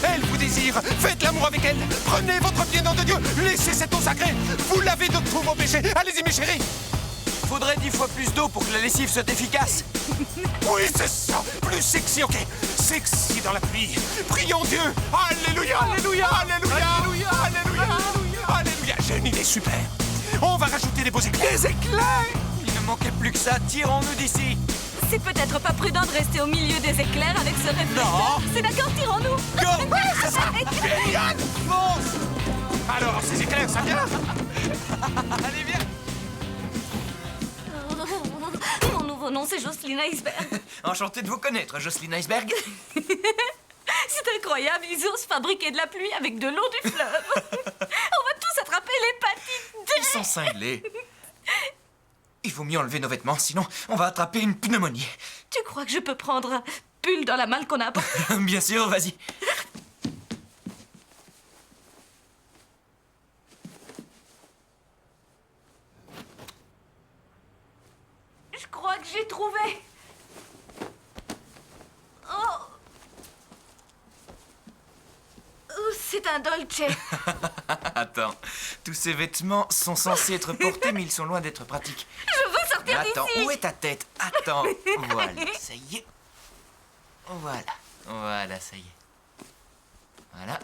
Elle vous désire, faites l'amour avec elle! Prenez votre pied dans de Dieu, laissez cette eau sacrée! Vous lavez de tous vos péchés! Allez-y, mes chéris! Faudrait 10 fois plus d'eau pour que la lessive soit efficace. Oui, c'est ça! Plus sexy, ok! Sexy dans la pluie! Prions Dieu! Alléluia! Alléluia! Alléluia! Alléluia! Alléluia! Alléluia! J'ai une idée super! On va rajouter des beaux éclairs! Des éclairs! Il ne manquait plus que ça, tirons-nous d'ici. C'est peut-être pas prudent de rester au milieu des éclairs avec ce réflecteur. Non. C'est d'accord, tirons-nous. Go! C'est ça! Génial! Fonce! Alors, ces éclairs, ça vient? Allez, viens. Mon nouveau nom, c'est Jocelyne Iceberg. Enchanté de vous connaître, Jocelyne Iceberg. C'est incroyable, ils osent fabriquer de la pluie avec de l'eau du fleuve. On va tous attraper l'hépatite D. Ils sont cinglés. Il vaut mieux enlever nos vêtements, sinon on va attraper une pneumonie. Tu crois que je peux prendre un pull dans la malle qu'on a apportée? Bien sûr, vas-y. Je crois que j'ai trouvé. Oh. Oh, c'est un Dolce. Attends, tous ces vêtements sont censés être portés, mais ils sont loin d'être pratiques. Je veux sortir d'ici. Attends, où est ta tête? Attends, voilà, ça y est. Voilà, ça y est. Voilà.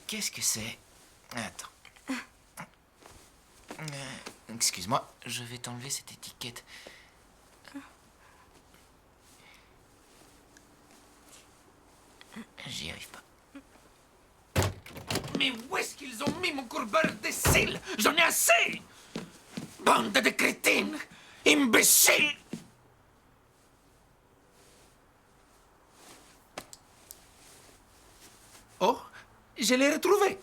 Qu'est-ce que c'est? Attends. Excuse-moi, je vais t'enlever cette étiquette. J'y arrive pas. Mais où est-ce qu'ils ont mis mon courbeur des cils? J'en ai assez! Bande de crétines! Imbéciles! Oh, je l'ai retrouvé!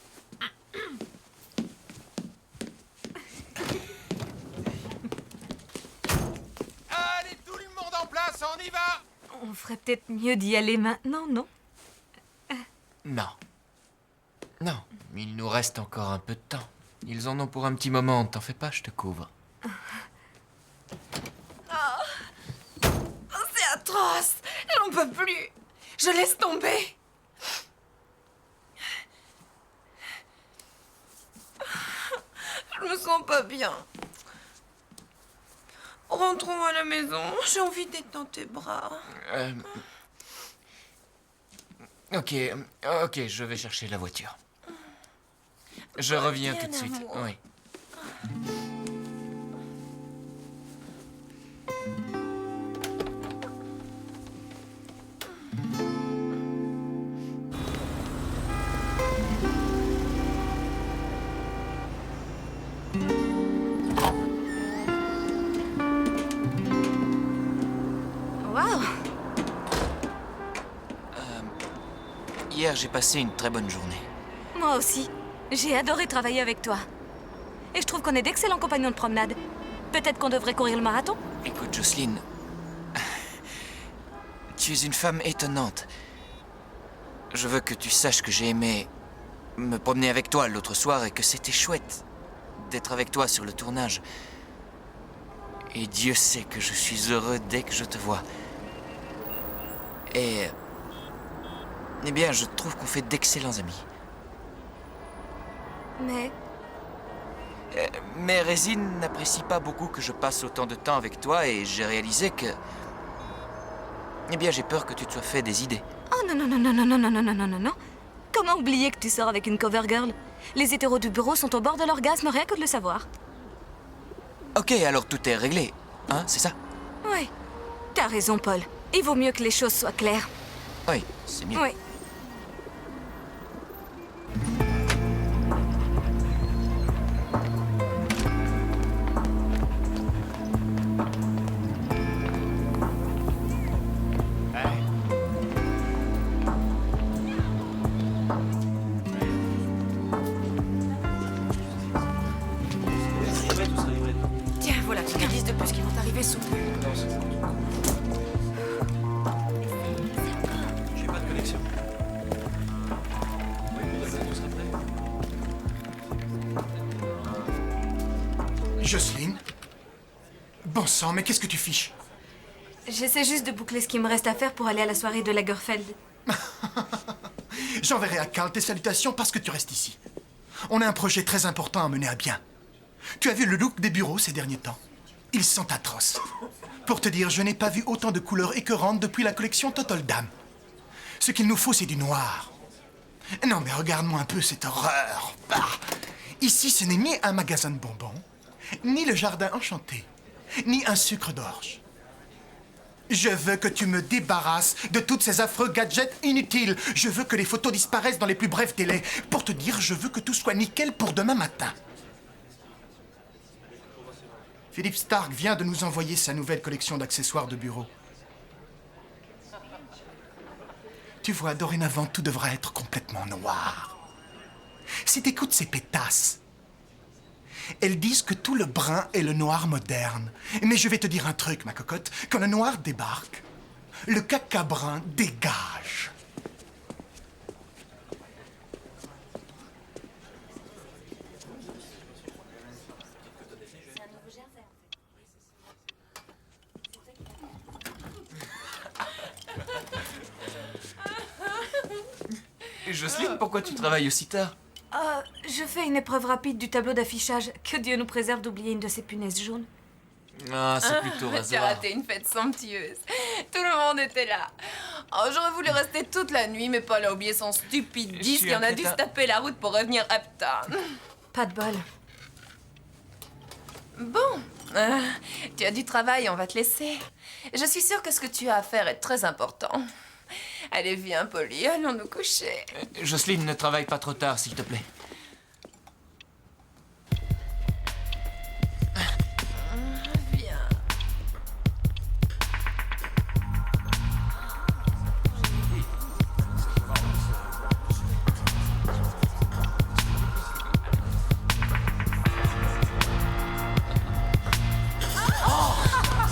Allez, tout le monde en place, on y va! On ferait peut-être mieux d'y aller maintenant, non? Non. Non, mais il nous reste encore un peu de temps. Ils en ont pour un petit moment, t'en fais pas, je te couvre. Ross, j'en peux plus. Je laisse tomber. Je me sens pas bien. Rentrons à la maison. J'ai envie d'être dans tes bras. Ok, je vais chercher la voiture. Je reviens tout de suite. Oui. Waouh! Hier, j'ai passé une très bonne journée. Moi aussi. J'ai adoré travailler avec toi. Et je trouve qu'on est d'excellents compagnons de promenade. Peut-être qu'on devrait courir le marathon? Écoute, Jocelyne, tu es une femme étonnante. Je veux que tu saches que j'ai aimé me promener avec toi l'autre soir et que c'était chouette d'être avec toi sur le tournage. Et Dieu sait que je suis heureux dès que je te vois. Et... eh bien, je trouve qu'on fait d'excellents amis. Mais Résine n'apprécie pas beaucoup que je passe autant de temps avec toi et j'ai réalisé que... eh bien, j'ai peur que tu te sois fait des idées. Oh non, non, non, non, non, non, non, non, non, non, non, non. Comment oublier que tu sors avec une cover girl? Les hétéros du bureau sont au bord de l'orgasme, rien que de le savoir. Ok, alors tout est réglé, hein, c'est ça? Oui, t'as raison, Paul. Il vaut mieux que les choses soient claires. Oui, c'est mieux. Oui. Tiens, voilà, quelques disques de plus qui vont arriver sous peu. J'ai pas de connexion. Jocelyne? Bon sang, mais qu'est-ce que tu fiches? J'essaie juste de boucler ce qu'il me reste à faire pour aller à la soirée de Lagerfeld. J'enverrai à Carl tes salutations parce que tu restes ici. On a un projet très important à mener à bien. Tu as vu le look des bureaux ces derniers temps? Ils sont atroces. Pour te dire, je n'ai pas vu autant de couleurs écœurantes depuis la collection Total Dam. Ce qu'il nous faut, c'est du noir. Non, mais regarde-moi un peu cette horreur. Ah. Ici, ce n'est ni un magasin de bonbons, ni le jardin enchanté, ni un sucre d'orge. Je veux que tu me débarrasses de tous ces affreux gadgets inutiles. Je veux que les photos disparaissent dans les plus brefs délais. Pour te dire, je veux que tout soit nickel pour demain matin. Philippe Stark vient de nous envoyer sa nouvelle collection d'accessoires de bureau. Tu vois, dorénavant, tout devra être complètement noir. Si t'écoutes ces pétasses, elles disent que tout le brun est le noir moderne. Mais je vais te dire un truc, ma cocotte. Quand le noir débarque, le caca brun dégage. Jocelyne, pourquoi tu travailles aussi tard? Je fais une épreuve rapide du tableau d'affichage. Que Dieu nous préserve d'oublier une de ces punaises jaunes. Ah, c'est plutôt J'ai hasard. raté une fête somptueuse. Tout le monde était là. Oh, j'aurais voulu rester toute la nuit, mais Paul a oublié son stupide disque et on a dû se taper la route pour revenir uptown. Pas de bol. Bon, tu as du travail, on va te laisser. Je suis sûre que ce que tu as à faire est très important. Allez, viens, Polly, allons nous coucher. Jocelyne, ne travaille pas trop tard, s'il te plaît. Viens.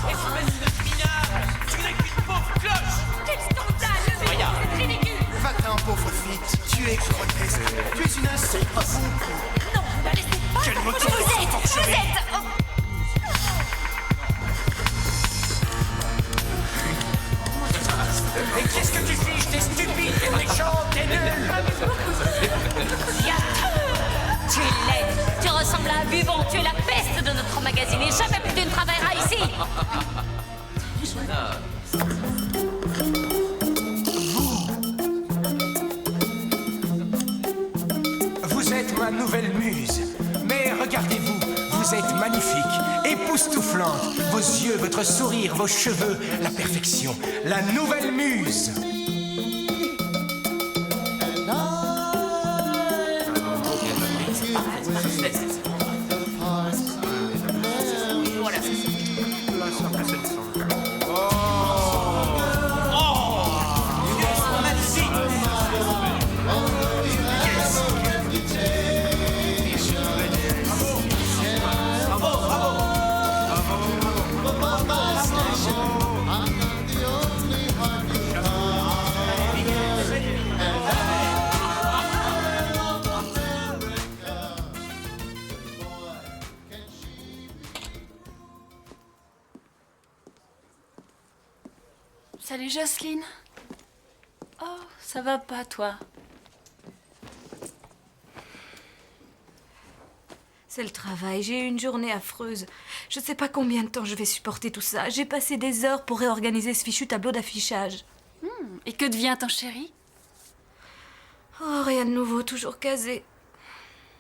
Espèce de pinard! Tu n'es qu'une pauvre cloche! Quel scandale! Regarde. C'est ridicule! Va-t'en, pauvre fille. Tu es grotesque. Tu es une insulte. Non, vous la laissez pas! Quel motif Vous êtes! Qu'est-ce que tu fiches? T'es stupide, t'es méchant, t'es nul. Tu es laide, tu ressembles à un buvon, tu es la peste de notre magazine et jamais plus tu ne travailleras ici. Vous êtes ma nouvelle muse. Mais regardez-vous, vous êtes magnifique, époustouflante. Vos yeux, votre sourire, vos cheveux, la perfection. La nouvelle muse. Voilà. Salut Jocelyne. Oh, ça va pas, toi? C'est le travail. J'ai eu une journée affreuse. Je sais pas combien de temps je vais supporter tout ça. J'ai passé des heures pour réorganiser ce fichu tableau d'affichage. Et que devient ton chéri? Oh, rien de nouveau, toujours casé.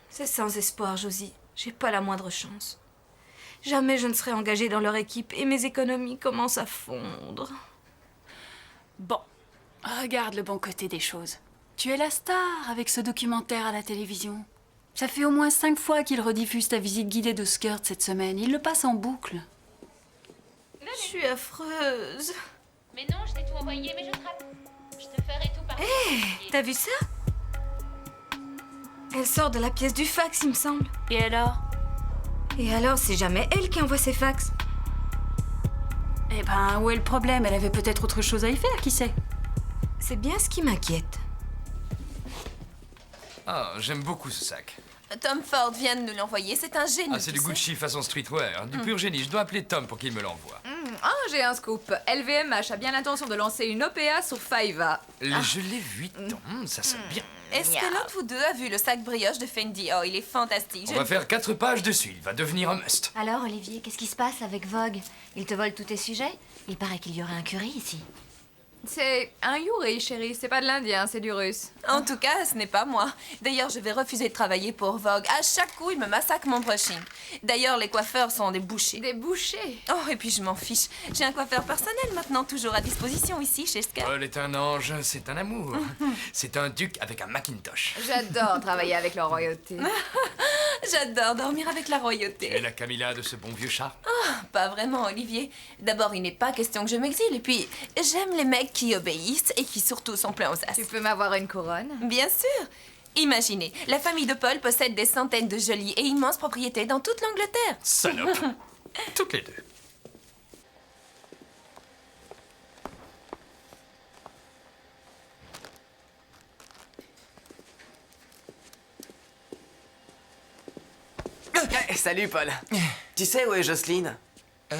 C'est sans espoir, Josie. J'ai pas la moindre chance. Jamais je ne serai engagée dans leur équipe et mes économies commencent à fondre. Bon, regarde le bon côté des choses. Tu es la star avec ce documentaire à la télévision. Ça fait au moins 5 fois qu'il rediffuse ta visite guidée de Skirt cette semaine. Il le passe en boucle. Je suis affreuse. Mais non, je t'ai tout envoyé, mais je te rattrape. Je te ferai tout par. Hé, t'as vu ça? Elle sort de la pièce du fax, il me semble. Et alors? Et alors, c'est jamais elle qui envoie ses fax. Eh ben, où est le problème? Elle avait peut-être autre chose à y faire, qui sait? C'est bien ce qui m'inquiète. Ah, j'aime beaucoup ce sac. Tom Ford vient de nous l'envoyer, c'est un génie. Ah, c'est du Gucci façon streetwear. Du pur génie. Je dois appeler Tom pour qu'il me l'envoie. Ah, j'ai un scoop. LVMH a bien l'intention de lancer une OPA sur Fiverr. Je l'ai vu, Tom. Ça sonne bien. Est-ce que l'un de vous deux a vu le sac brioche de Fendi? Oh, il est fantastique. On va faire 4 pages dessus. Il va devenir un must. Alors, Olivier, qu'est-ce qui se passe avec Vogue? Ils te volent tous tes sujets? Il paraît qu'il y aurait un curry ici. C'est un yuri, chérie. C'est pas de l'indien, c'est du russe. En tout cas, ce n'est pas moi. D'ailleurs, je vais refuser de travailler pour Vogue. À chaque coup, il me massacre mon brushing. D'ailleurs, les coiffeurs sont des bouchers. Des bouchers? Oh, et puis je m'en fiche. J'ai un coiffeur personnel maintenant, toujours à disposition ici, chez Skirt. Paul est un ange, c'est un amour. C'est un duc avec un Macintosh. J'adore travailler avec leur royauté. J'adore dormir avec la royauté. Et la Camilla de ce bon vieux chat? Oh, pas vraiment, Olivier. D'abord, il n'est pas question que je m'exile. Et puis, j'aime les mecs qui obéissent et qui surtout sont pleins aux as. Tu peux m'avoir une couronne? Bien sûr. Imaginez, la famille de Paul possède des centaines de jolies et immenses propriétés dans toute l'Angleterre. Salope. Toutes les deux. Salut, Paul. Tu sais où est Jocelyne?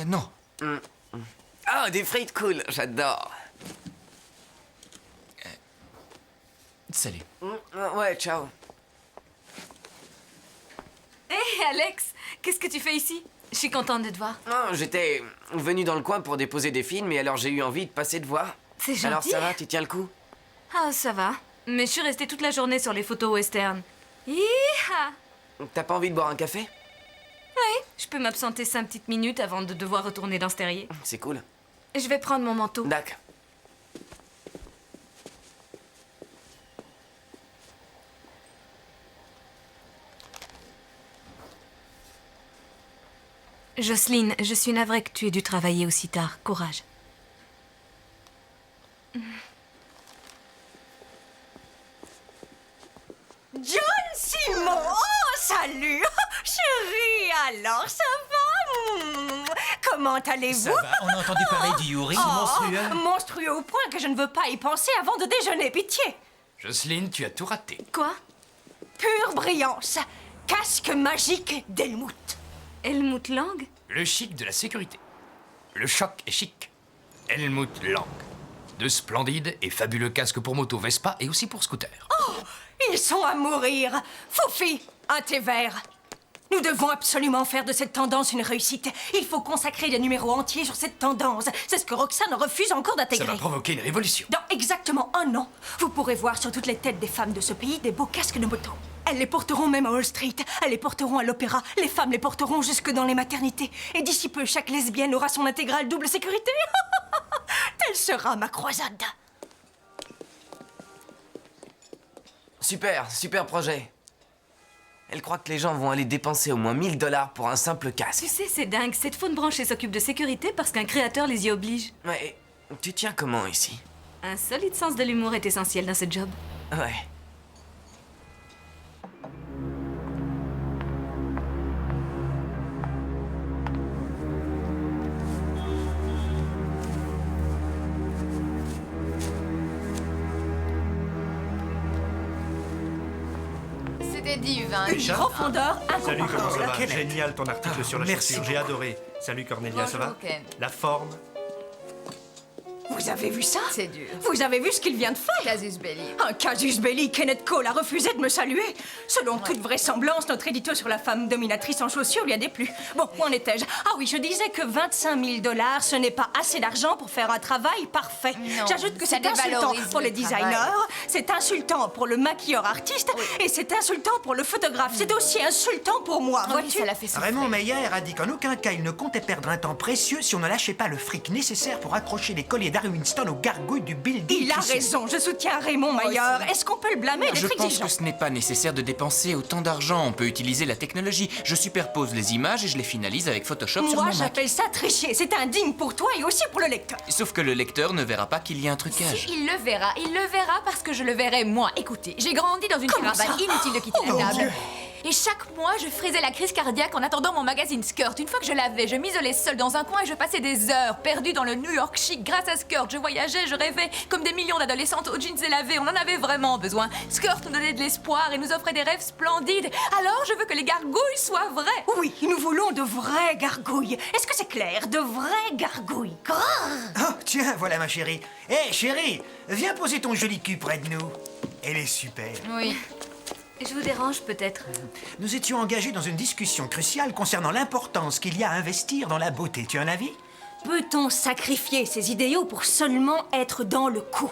Non. Oh, des frites cool, j'adore. Salut. Ouais, ciao. Hé, Alex, qu'est-ce que tu fais ici? Je suis contente de te voir. Non, j'étais venu dans le coin pour déposer des films et alors j'ai eu envie de passer te voir. C'est gentil. Alors ça va, tu tiens le coup? Ah, ça va. Mais je suis restée toute la journée sur les photos western. Hi-ha! T'as pas envie de boire un café? Oui, je peux m'absenter 5 petites minutes avant de devoir retourner dans ce terrier. C'est cool. Je vais prendre mon manteau. D'accord. Jocelyne, je suis navrée que tu aies dû travailler aussi tard. Courage. John Simon! Oh, salut! Chérie, alors, ça va? Comment allez-vous? Ça va, on a entendu parler du Yuri, monstrueux. Monstrueux au point que je ne veux pas y penser avant de déjeuner, pitié! Jocelyne, tu as tout raté. Quoi? Pure brillance! Casque magique d'Helmut. Helmut Lang? Le chic de la sécurité. Le choc est chic. Helmut Lang. De splendides et fabuleux casques pour moto Vespa et aussi pour scooter. Oh, ils sont à mourir. Foufi, un thé vert. Nous devons absolument faire de cette tendance une réussite. Il faut consacrer des numéros entiers sur cette tendance. C'est ce que Roxane refuse encore Ça d'intégrer. va provoquer une révolution. Dans exactement un an, vous pourrez voir sur toutes les têtes des femmes de ce pays des beaux casques de moto. Elles les porteront même à Wall Street, elles les porteront à l'opéra, les femmes les porteront jusque dans les maternités. Et d'ici peu, chaque lesbienne aura son intégrale double sécurité. Telle sera ma croisade. Super, super projet. Elle croit que les gens vont aller dépenser au moins 1000 $ pour un simple casque. Tu sais, c'est dingue. Cette faune branchée s'occupe de sécurité parce qu'un créateur les y oblige. Ouais, tu tiens comment ici? Un solide sens de l'humour est essentiel dans ce job. Ouais. C'était divin. Une profondeur Salut, comment ça va? Kenneth. Génial ton article sur la merci chaussure, j'ai adoré. Salut Cornelia, ça va? Bonjour, Ken. La forme? Vous avez vu ça? C'est dur. Vous avez vu ce qu'il vient de faire? Casus belli. Un casus belli, Kenneth Cole a refusé de me saluer. Selon toute vraisemblance, notre édito sur la femme dominatrice en chaussures lui a déplu. Bon, où en étais-je? Ah oui, je disais que 25 000 $, ce n'est pas assez d'argent pour faire un travail parfait. Non, J'ajoute que ça c'est insultant dévalorise pour le les designers, travail. c'est insultant pour le maquilleur artiste, et c'est insultant pour le photographe. C'est aussi insultant pour moi, vois-tu? ça l'a fait souffrir. Raymond Meyer a dit qu'en aucun cas il ne comptait perdre un temps précieux si on ne lâchait pas le fric nécessaire pour accrocher les colliers d'Harry Winston aux gargouilles du building. Il a raison, je soutiens Raymond Meyer. Est-ce qu'on peut le blâmer Je d'être pense exigeant? que ce n'est pas nécessaire de dépenser autant d'argent. On peut utiliser la technologie. Je superpose les images et je les finalise avec Photoshop sur Moi, mon Mac. j'appelle ça tricher. C'est indigne pour toi et aussi pour le lecteur. Sauf que le lecteur ne verra pas qu'il y a un trucage. Il le verra parce que je le verrai moi. Écoutez, j'ai grandi dans une caravane, inutile de quitter la table. Et chaque mois, je frisais la crise cardiaque en attendant mon magazine Skirt. Une fois que je l'avais, je m'isolais seule dans un coin et je passais des heures perdues dans le New York chic. Grâce à Skirt, je voyageais, je rêvais comme des millions d'adolescentes aux jeans élavés. On en avait vraiment besoin. Skirt nous donnait de l'espoir et nous offrait des rêves splendides. Alors, je veux que les gargouilles soient vraies. Oui, nous voulons de vraies gargouilles. Est-ce que c'est clair? De vraies gargouilles. Grrr. Oh, tiens, voilà ma chérie. Hé, chérie, viens poser ton joli cul près de nous. Elle est super. Oui. Je vous dérange peut-être. Nous étions engagés dans une discussion cruciale concernant l'importance qu'il y a à investir dans la beauté. Tu as un avis? Peut-on sacrifier ces idéaux pour seulement être dans le coup?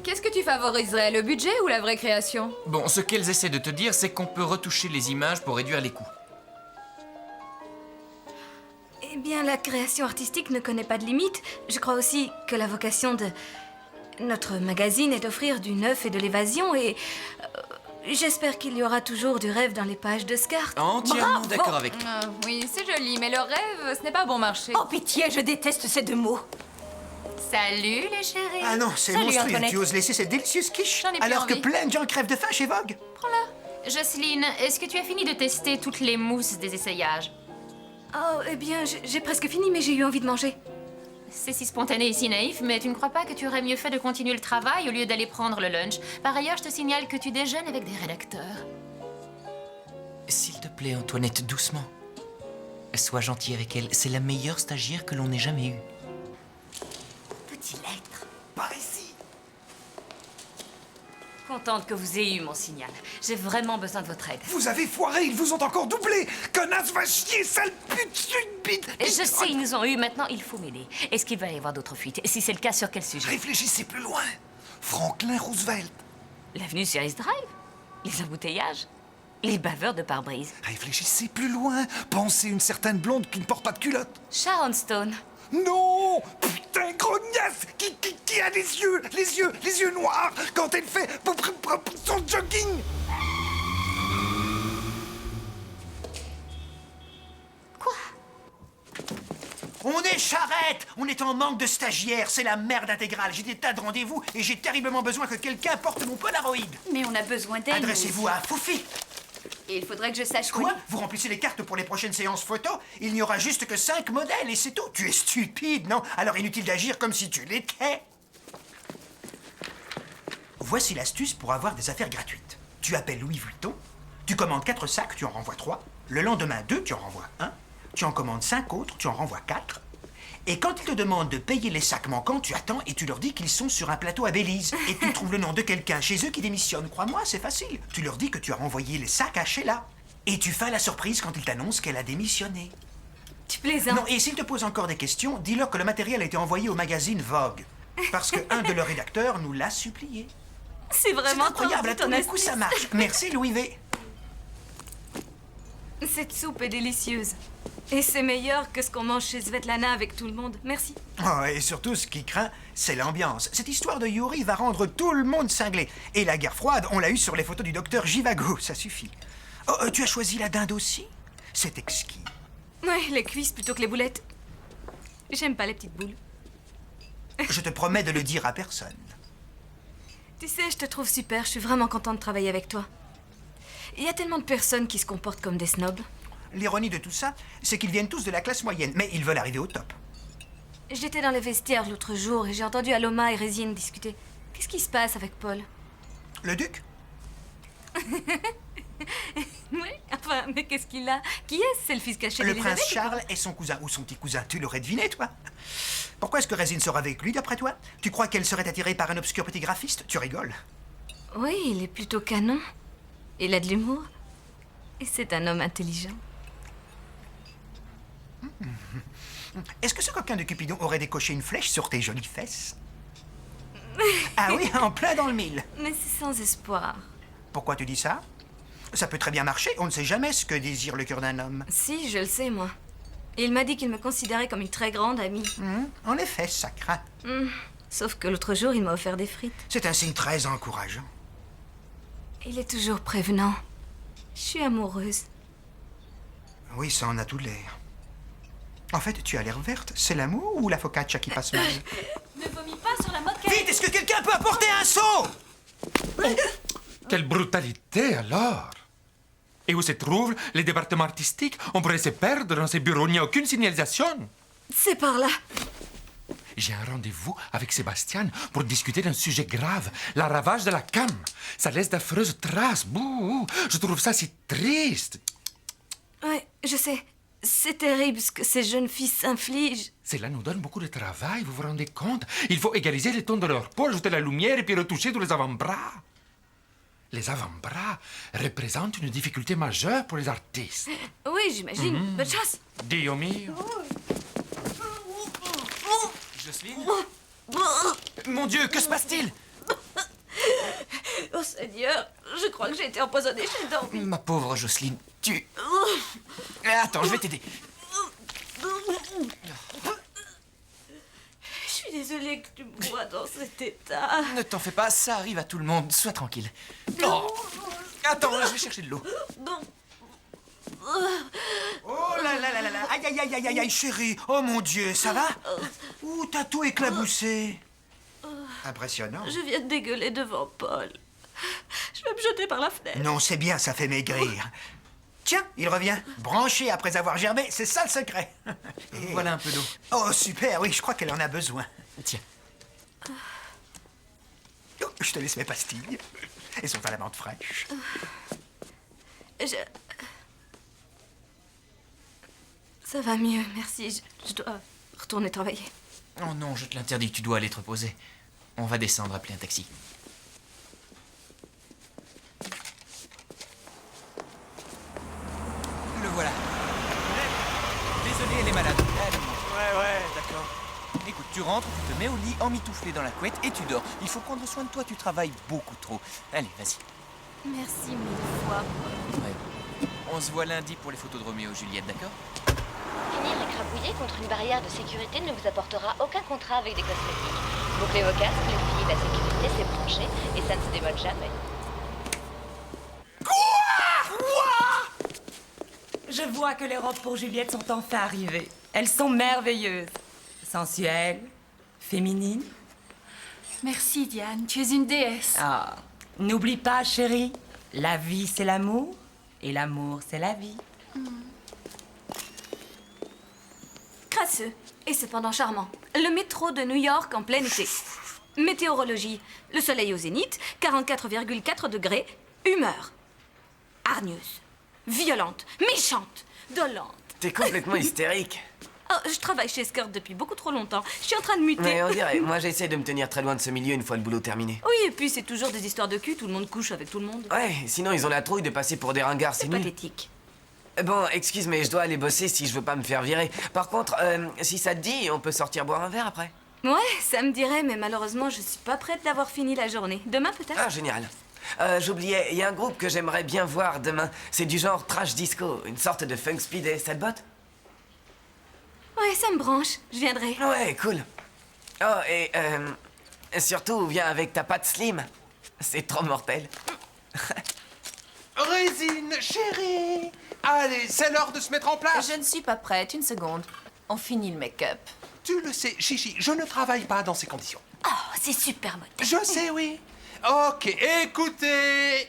Qu'est-ce que tu favoriserais, le budget ou la vraie création? Bon, ce qu'elles essaient de te dire, c'est qu'on peut retoucher les images pour réduire les coûts. Eh bien, la création artistique ne connaît pas de limite. Je crois aussi que la vocation de notre magazine est d'offrir du neuf et de l'évasion et... j'espère qu'il y aura toujours du rêve dans les pages de Skirt. Entièrement Bravo. d'accord avec toi. Oui, c'est joli, mais le rêve, ce n'est pas bon marché. Oh pitié, je déteste ces deux mots. Salut les chéris. Ah non, c'est Salut, monstrueux. Antoinette. Tu oses laisser cette délicieuse quiche J'en ai plus alors que envie. plein de gens crèvent de faim chez Vogue. Prends-la. Jocelyne, est-ce que tu as fini de tester toutes les mousses des essayages? Oh, eh bien, j'ai presque fini, mais j'ai eu envie de manger. C'est si spontané et si naïf, mais tu ne crois pas que tu aurais mieux fait de continuer le travail au lieu d'aller prendre le lunch? Par ailleurs, je te signale que tu déjeunes avec des rédacteurs. S'il te plaît, Antoinette, doucement. Sois gentil avec elle. C'est la meilleure stagiaire que l'on ait jamais eue. Petit lettre. Par ici. Contente que vous ayez eu mon signal. J'ai vraiment besoin de votre aide. Vous avez foiré, ils vous ont encore doublé. Connasse, va chier, sale pute, une bite. Je sais, ils nous ont eu. Maintenant, il faut m'aider. Est-ce qu'il va y avoir d'autres fuites? Si c'est le cas, sur quel sujet? Réfléchissez plus loin. Franklin Roosevelt. L'avenue Cerise Drive? Les embouteillages? Les baveurs de pare-brise? Réfléchissez plus loin. Pensez une certaine blonde qui ne porte pas de culotte. Sharon Stone? Non! Putain, grognasse! Qui a les yeux noirs quand elle fait son jogging! On est charrette. On est en manque de stagiaires. C'est la merde intégrale. J'ai des tas de rendez-vous et j'ai terriblement besoin que quelqu'un porte mon Polaroid. Mais on a besoin d'aide. Adressez-vous à Foufi. Et il faudrait que je sache Quoi? Vous remplissez les cartes pour les prochaines séances photo? Il n'y aura juste que 5 modèles et c'est tout. Tu es stupide, non? Alors inutile d'agir comme si tu l'étais. Voici l'astuce pour avoir des affaires gratuites. Tu appelles Louis Vuitton, tu commandes 4 sacs, tu en renvoies 3. Le lendemain, 2, tu en renvoies 1. Tu en commandes 5 autres, tu en renvoies 4. Et quand ils te demandent de payer les sacs manquants, tu attends et tu leur dis qu'ils sont sur un plateau à Belize. Et tu trouves le nom de quelqu'un chez eux qui démissionne. Crois-moi, c'est facile. Tu leur dis que tu as renvoyé les sacs à Sheila. Et tu fais la surprise quand ils t'annoncent qu'elle a démissionné. Tu plaisantes. Non, et s'ils te posent encore des questions, dis-leur que le matériel a été envoyé au magazine Vogue. Parce qu'un de leurs rédacteurs nous l'a supplié. C'est vraiment incroyable, à ton tous les coups astuce. ça marche. Merci Louis V. Cette soupe est délicieuse. Et c'est meilleur que ce qu'on mange chez Svetlana avec tout le monde. Merci. Oh, et surtout, ce qui craint, c'est l'ambiance. Cette histoire de Yuri va rendre tout le monde cinglé. Et la guerre froide, on l'a eu sur les photos du docteur Jivago, ça suffit. Oh, tu as choisi la dinde aussi? C'est exquis. Ouais, les cuisses plutôt que les boulettes. J'aime pas les petites boules. Je te promets de le dire à personne. Tu sais, je te trouve super. Je suis vraiment contente de travailler avec toi. Il y a tellement de personnes qui se comportent comme des snobs. L'ironie de tout ça, c'est qu'ils viennent tous de la classe moyenne, mais ils veulent arriver au top. J'étais dans les vestiaires l'autre jour et j'ai entendu Aloma et Résine discuter. Qu'est-ce qui se passe avec Paul? Le duc? Oui, enfin, mais qu'est-ce qu'il a? Qui est-ce? C'est le fils caché Le d'Elisabeth? prince Charles est son cousin, ou son petit cousin, tu l'aurais deviné, toi. Pourquoi est-ce que Résine sort avec lui, d'après toi? Tu crois qu'elle serait attirée par un obscur petit graphiste? Tu rigoles. Oui, il est plutôt canon. Il a de l'humour. Et c'est un homme intelligent. Est-ce que ce coquin de Cupidon aurait décoché une flèche sur tes jolies fesses? Ah oui, en plein dans le mille. Mais c'est sans espoir. Pourquoi tu dis ça? Ça peut très bien marcher, on ne sait jamais ce que désire le cœur d'un homme. Si, je le sais, moi. Il m'a dit qu'il me considérait comme une très grande amie. En effet, ça craint. Sauf que l'autre jour, il m'a offert des frites. C'est un signe très encourageant. Il est toujours prévenant. Je suis amoureuse. Oui, ça en a tout l'air. En fait, tu as l'air verte. C'est l'amour ou la focaccia qui passe mal? Ne vomis pas sur la moquette. Vite, est-ce que quelqu'un peut apporter un seau? Quelle brutalité alors! Et où se trouvent les départements artistiques? On pourrait se perdre dans ces bureaux, il n'y a aucune signalisation. C'est par là. J'ai un rendez-vous avec Sébastien pour discuter d'un sujet grave, la ravage de la cam. Ça laisse d'affreuses traces. Bouh, je trouve ça si triste. Ouais, je sais. C'est terrible ce que ces jeunes filles s'infligent. Cela nous donne beaucoup de travail, vous vous rendez compte? Il faut égaliser les tons de leur peau, ajouter la lumière et puis retoucher tous les avant-bras. Les avant-bras représentent une difficulté majeure pour les artistes. Oui, j'imagine. Bonne chance. Dio mio. Jocelyne? Mon Dieu, que se passe-t-il? Oh Seigneur, je crois que j'ai été empoisonnée, j'ai dormi. Ma pauvre Jocelyne, tu... Attends, je vais t'aider. Je suis désolée que tu me vois dans cet état. Ne t'en fais pas, ça arrive à tout le monde. Sois tranquille. Oh. Attends, je vais chercher de l'eau. Oh là là là là là. Aïe aïe aïe aïe aïe aïe, chérie. Oh mon Dieu, ça va? Ouh, t'as tout éclaboussé. Impressionnant. Je viens de dégueuler devant Paul. Je vais me jeter par la fenêtre. Non, c'est bien, ça fait maigrir. Tiens, il revient. Branché après avoir germé, c'est ça le secret. Et... Voilà un peu d'eau. Oh, super, oui, je crois qu'elle en a besoin. Tiens. Oh, je te laisse mes pastilles. Elles sont à la menthe fraîche. Ça va mieux, merci. Je dois retourner travailler. Oh non, je te l'interdis, tu dois aller te reposer. On va descendre, appeler un taxi. Le voilà. Désolé, elle est malade. Ouais, d'accord. Écoute, tu rentres, tu te mets au lit, emmitouflé dans la couette et tu dors. Il faut prendre soin de toi, tu travailles beaucoup trop. Allez, vas-y. Merci mille fois. Ouais. On se voit lundi pour les photos de Roméo et Juliette, d'accord? Finir écrabouillé contre une barrière de sécurité ne vous apportera aucun contrat avec des cosmétiques. Bouclez vos casques, les filles, la sécurité, c'est branché et ça ne se démode jamais. Je vois que les robes pour Juliette sont enfin arrivées. Elles sont merveilleuses. Sensuelles, féminines. Merci, Diane. Tu es une déesse. Ah, n'oublie pas, chérie, la vie, c'est l'amour et l'amour, c'est la vie. Crasseux et cependant charmant. Le métro de New York en plein été. Météorologie. Le soleil au zénith, 44,4 degrés. Humeur. Hargneuse. Violente. Méchante. Dolente. T'es complètement hystérique. Oh, je travaille chez Skirt depuis beaucoup trop longtemps. Je suis en train de muter. Mais on dirait, moi j'essaie de me tenir très loin de ce milieu une fois le boulot terminé. Oui, et puis c'est toujours des histoires de cul, tout le monde couche avec tout le monde. Ouais, sinon ils ont la trouille de passer pour des ringards, c'est nul. Pathétique. Bon, excuse, mais je dois aller bosser si je veux pas me faire virer. Par contre, si ça te dit, on peut sortir boire un verre après. Ouais, ça me dirait, mais malheureusement, je suis pas prête d'avoir fini la journée. Demain, peut-être? Ah, génial. J'oubliais, il y a un groupe que j'aimerais bien voir demain. C'est du genre trash disco, une sorte de funk speed. Ça te botte? Ouais, ça me branche. Je viendrai. Ouais, cool. Oh, et surtout, viens avec ta patte slim. C'est trop mortel. Résine, chérie! Allez, c'est l'heure de se mettre en place! Je ne suis pas prête, une seconde. On finit le make-up. Tu le sais, Chichi, je ne travaille pas dans ces conditions. Oh, c'est super moderne. Je sais, oui. Ok, écoutez.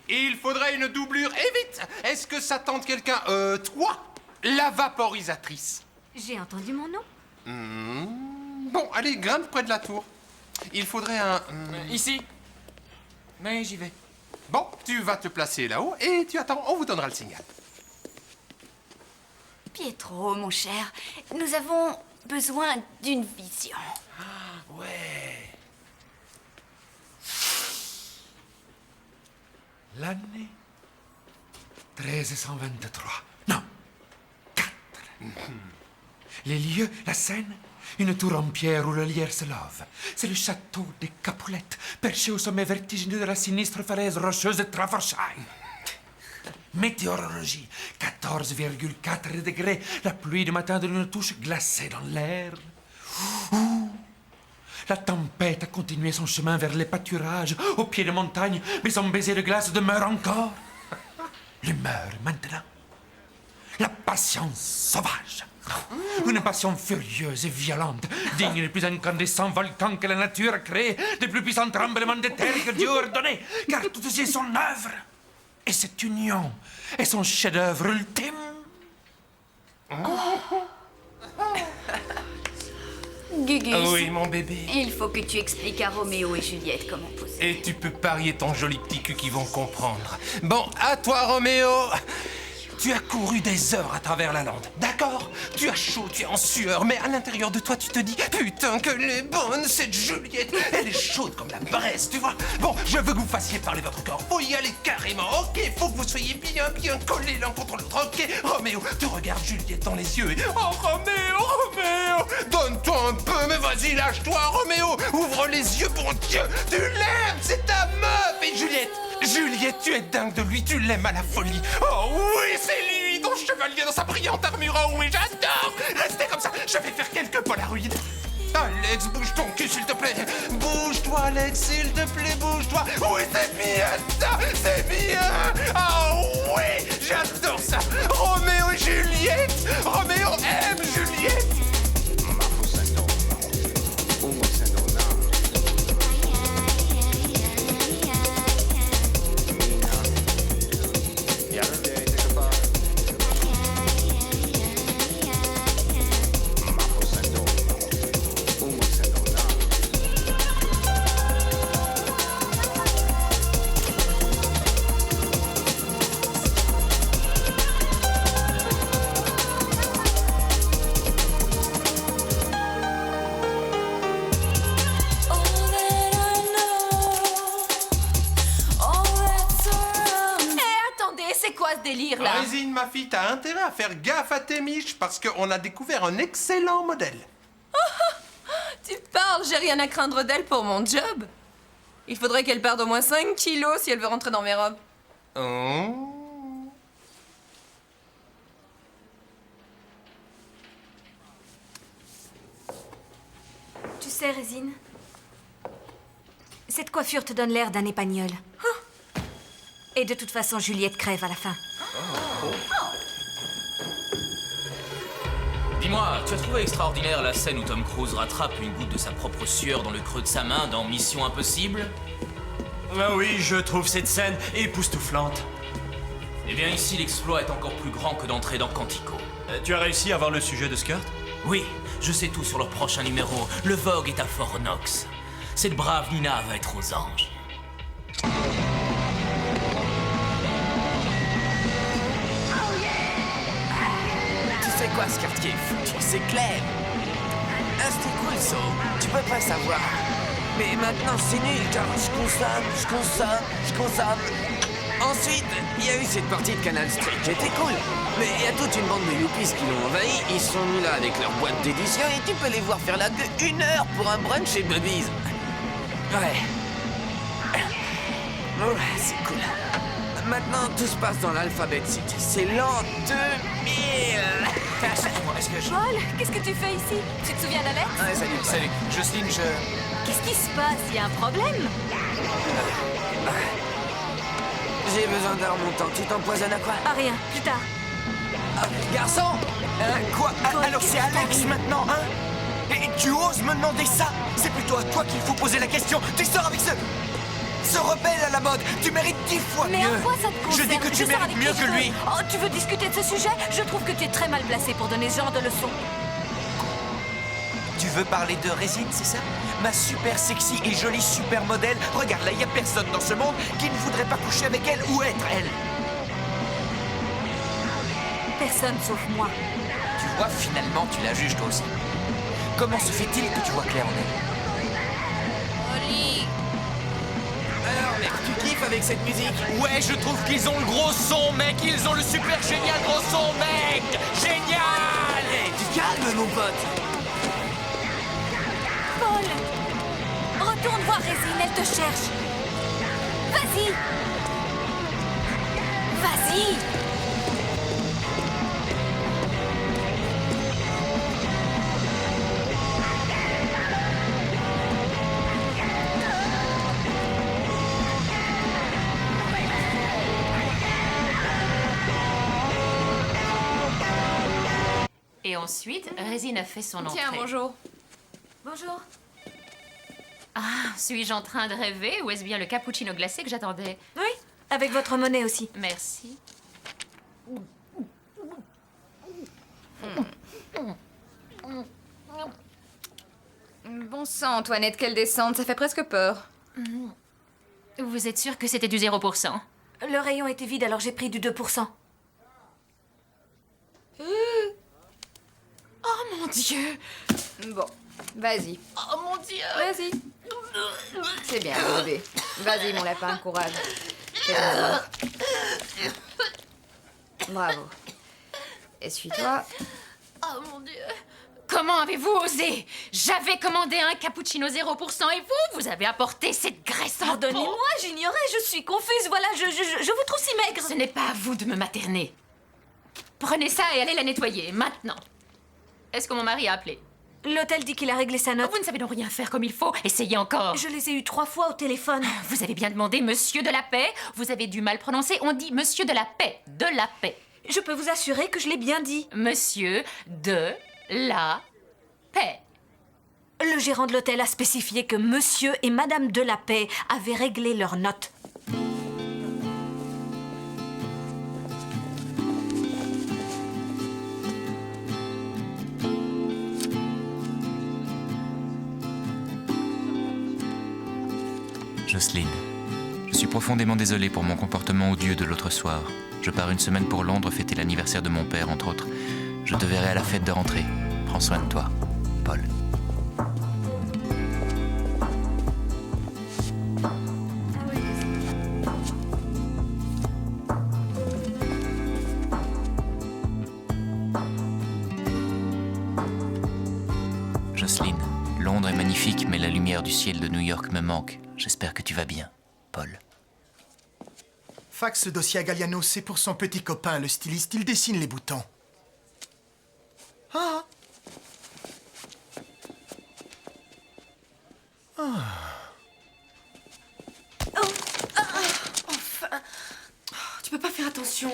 Il faudrait une doublure, et vite! Est-ce que ça tente quelqu'un? Toi, la vaporisatrice. J'ai entendu mon nom. Bon, allez, grimpe près de la tour. Il faudrait un... Ici. Mais j'y vais. Bon, tu vas te placer là-haut et tu attends, on vous donnera le signal. Pietro, mon cher, nous avons besoin d'une vision. Ouais. L'année 1323. Non, 4. Les lieux, la scène, une tour en pierre où le lierre se lave. C'est le château des Capoulettes, perché au sommet vertigineux de la sinistre falaise rocheuse de Traversheim. Météorologie, 14,4 degrés. La pluie du matin donne une touche glacée dans l'air. Ouh. La tempête a continué son chemin vers les pâturages, au pied des montagnes, mais son baiser de glace demeure encore. L'humeur maintenant. La patience sauvage. Une passion furieuse et violente, digne des plus incandescents volcans que la nature a créés, des plus puissants tremblements de terre que Dieu a ordonnés, car tout ceci est son œuvre. Et cette union est son chef-d'œuvre ultime. Gugus. Oui, mon bébé. Il faut que tu expliques à Roméo et Juliette comment poser. Et tu peux parier ton joli petit cul qu'ils vont comprendre. Bon, à toi, Roméo. Tu as couru des heures à travers la lande, d'accord? Tu as chaud, tu es en sueur, mais à l'intérieur de toi, tu te dis « Putain, qu'elle est bonne, cette Juliette! Elle est chaude comme la braise, tu vois? Bon, je veux que vous fassiez parler votre corps. Faut y aller carrément, ok? Faut que vous soyez bien collés l'un contre l'autre, ok? Roméo, tu regardes Juliette dans les yeux et... Oh, Roméo! Donne-toi un peu, mais vas-y, lâche-toi, Roméo! Ouvre les yeux, bon Dieu! Tu l'aimes, c'est ta meuf! Et Juliette, tu es dingue de lui, tu l'aimes à la folie. Oh oui, c'est lui, ton chevalier dans sa brillante armure. Oh oui, j'adore. Restez comme ça, je vais faire quelques polaroïdes. Alex, bouge ton cul, s'il te plaît. Bouge-toi, Alex, s'il te plaît, bouge-toi. Oui, c'est bien ça, c'est bien. Oh oui, j'adore ça. Roméo et Juliette. Roméo aime Juliette. Résine, ma fille, t'as intérêt à faire gaffe à tes miches parce qu'on a découvert un excellent modèle. Tu parles, j'ai rien à craindre d'elle pour mon job. Il faudrait qu'elle perde au moins 5 kilos si elle veut rentrer dans mes robes. Oh. Tu sais, Résine, cette coiffure te donne l'air d'un épagnol. Et de toute façon, Juliette crève à la fin. Dis-moi, tu as trouvé extraordinaire la scène où Tom Cruise rattrape une goutte de sa propre sueur dans le creux de sa main dans Mission Impossible? Ah oui, je trouve cette scène époustouflante. Eh bien ici, l'exploit est encore plus grand que d'entrer dans Quantico. Tu as réussi à voir le sujet de Skirt? Oui, je sais tout sur leur prochain numéro. Le Vogue est à Fort Knox. Cette brave Nina va être aux anges. Tu C'est quoi ce quartier foutu? C'est clair. Ah, c'était cool, ça. Tu peux pas savoir. Mais maintenant, c'est nul, car je consomme. Ensuite, il y a eu cette partie de Canal Street qui était cool. Mais il y a toute une bande de yuppies qui l'ont envahi. Ils sont mis là avec leur boîte d'édition et tu peux les voir faire la queue 1 heure pour un brunch chez Bubby's. Ouais. Ouais, c'est cool. Maintenant, tout se passe dans l'Alphabet City. C'est l'an 2000. Excuse-moi, est-ce que je... Paul, qu'est-ce que tu fais ici? Tu te souviens d'Alex? Ouais, salut. Jocelyne, Qu'est-ce qui se passe? Il y a un problème? J'ai besoin d'heures mon temps. Tu t'empoisonnes à quoi? Ah, rien, plus tard. Garçon Quoi Alors c'est Alex maintenant, hein? Et tu oses me demander ça? C'est plutôt à toi qu'il faut poser la question. Tu sors avec ce rebelle à la mode. Tu mérites 10 fois mieux. Mais en quoi ça te concerne? Je dis que tu sors mérites avec mieux qui que je veux. lui. Oh, tu veux discuter de ce sujet? Je trouve que tu es très mal placé pour donner ce genre de leçons. Tu veux parler de Résine, c'est ça? Ma super sexy et jolie super modèle. Regarde, là, il n'y a personne dans ce monde qui ne voudrait pas coucher avec elle ou être elle. Personne sauf moi. Tu vois, finalement, tu la juges toi aussi. Comment se fait-il que tu vois clair en elle? Oli. Alors, mec, tu kiffes avec cette musique? Ouais, je trouve qu'ils ont le gros son, mec. Ils ont le super génial gros son, mec. Génial. Hey, tu calmes, mon pote. Paul, retourne voir Résine, elle te cherche. Vas-y. Vas-y. Et ensuite, Résine a fait son entrée. Tiens, bonjour. Bonjour. Ah, suis-je en train de rêver ou est-ce bien le cappuccino glacé que j'attendais? Oui, avec votre monnaie aussi. Merci. Bon sang, Antoinette, quelle descente, ça fait presque peur. Vous êtes sûre que c'était du 0%? Le rayon était vide, alors j'ai pris du 2%. Oh mon Dieu. Bon, vas-y. Oh mon Dieu. Vas-y. C'est bien, bébé. Vas-y, mon lapin, courage. Fais ton devoir. Bravo. Essuie-toi. Oh mon Dieu. Comment avez-vous osé? J'avais commandé un cappuccino 0% et vous avez apporté cette graisse en pot. Pardonnez-moi, j'ignorais, je suis confuse, voilà, je vous trouve si maigre. Ce n'est pas à vous de me materner. Prenez ça et allez la nettoyer, maintenant. Est-ce que mon mari a appelé? L'hôtel dit qu'il a réglé sa note. Vous ne savez donc rien faire comme il faut. Essayez encore. Je les ai eus 3 fois au téléphone. Vous avez bien demandé Monsieur de la Paix. Vous avez du mal prononcé. On dit Monsieur de la Paix. De la Paix. Je peux vous assurer que je l'ai bien dit. Monsieur de la Paix. Le gérant de l'hôtel a spécifié que Monsieur et Madame de la Paix avaient réglé leur note. Jocelyne, je suis profondément désolé pour mon comportement odieux de l'autre soir. Je pars une semaine pour Londres fêter l'anniversaire de mon père, entre autres. Je te verrai à la fête de rentrée. Prends soin de toi, Paul. Jocelyne, Londres est magnifique, mais la lumière du ciel de New York me manque. J'espère que tu vas bien, Paul. Fax ce dossier à Galliano, c'est pour son petit copain, le styliste. Il dessine les boutons. Ah. Ah. Oh. Ah. Enfin. Oh, tu peux pas faire attention.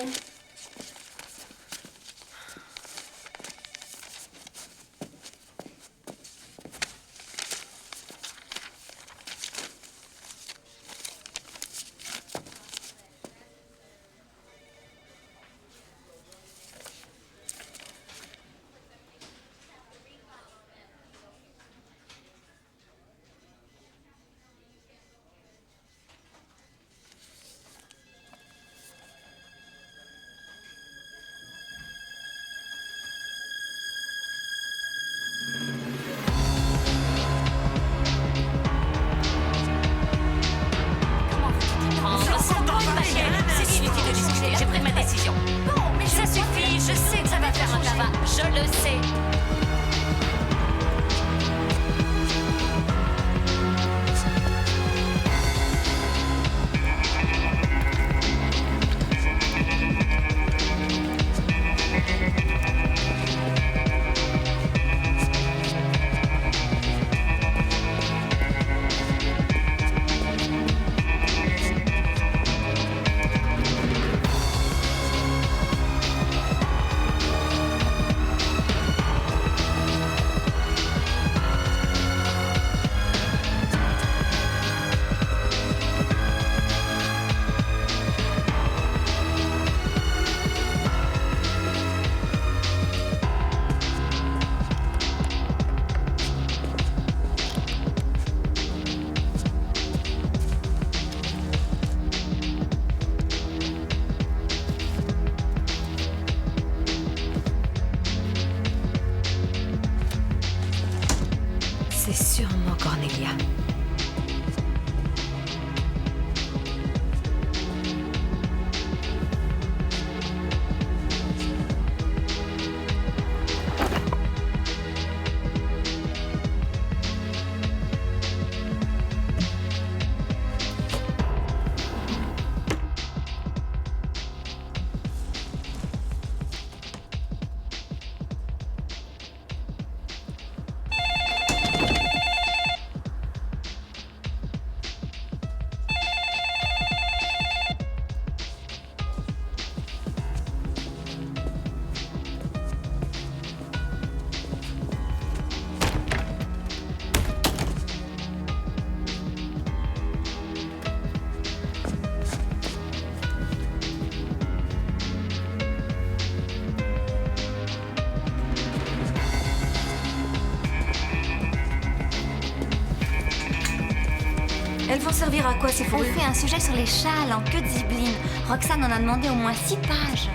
vont servir à quoi ces On fourrures? fait un sujet sur les châles en queue de zibeline. Roxane en a demandé au moins 6 pages.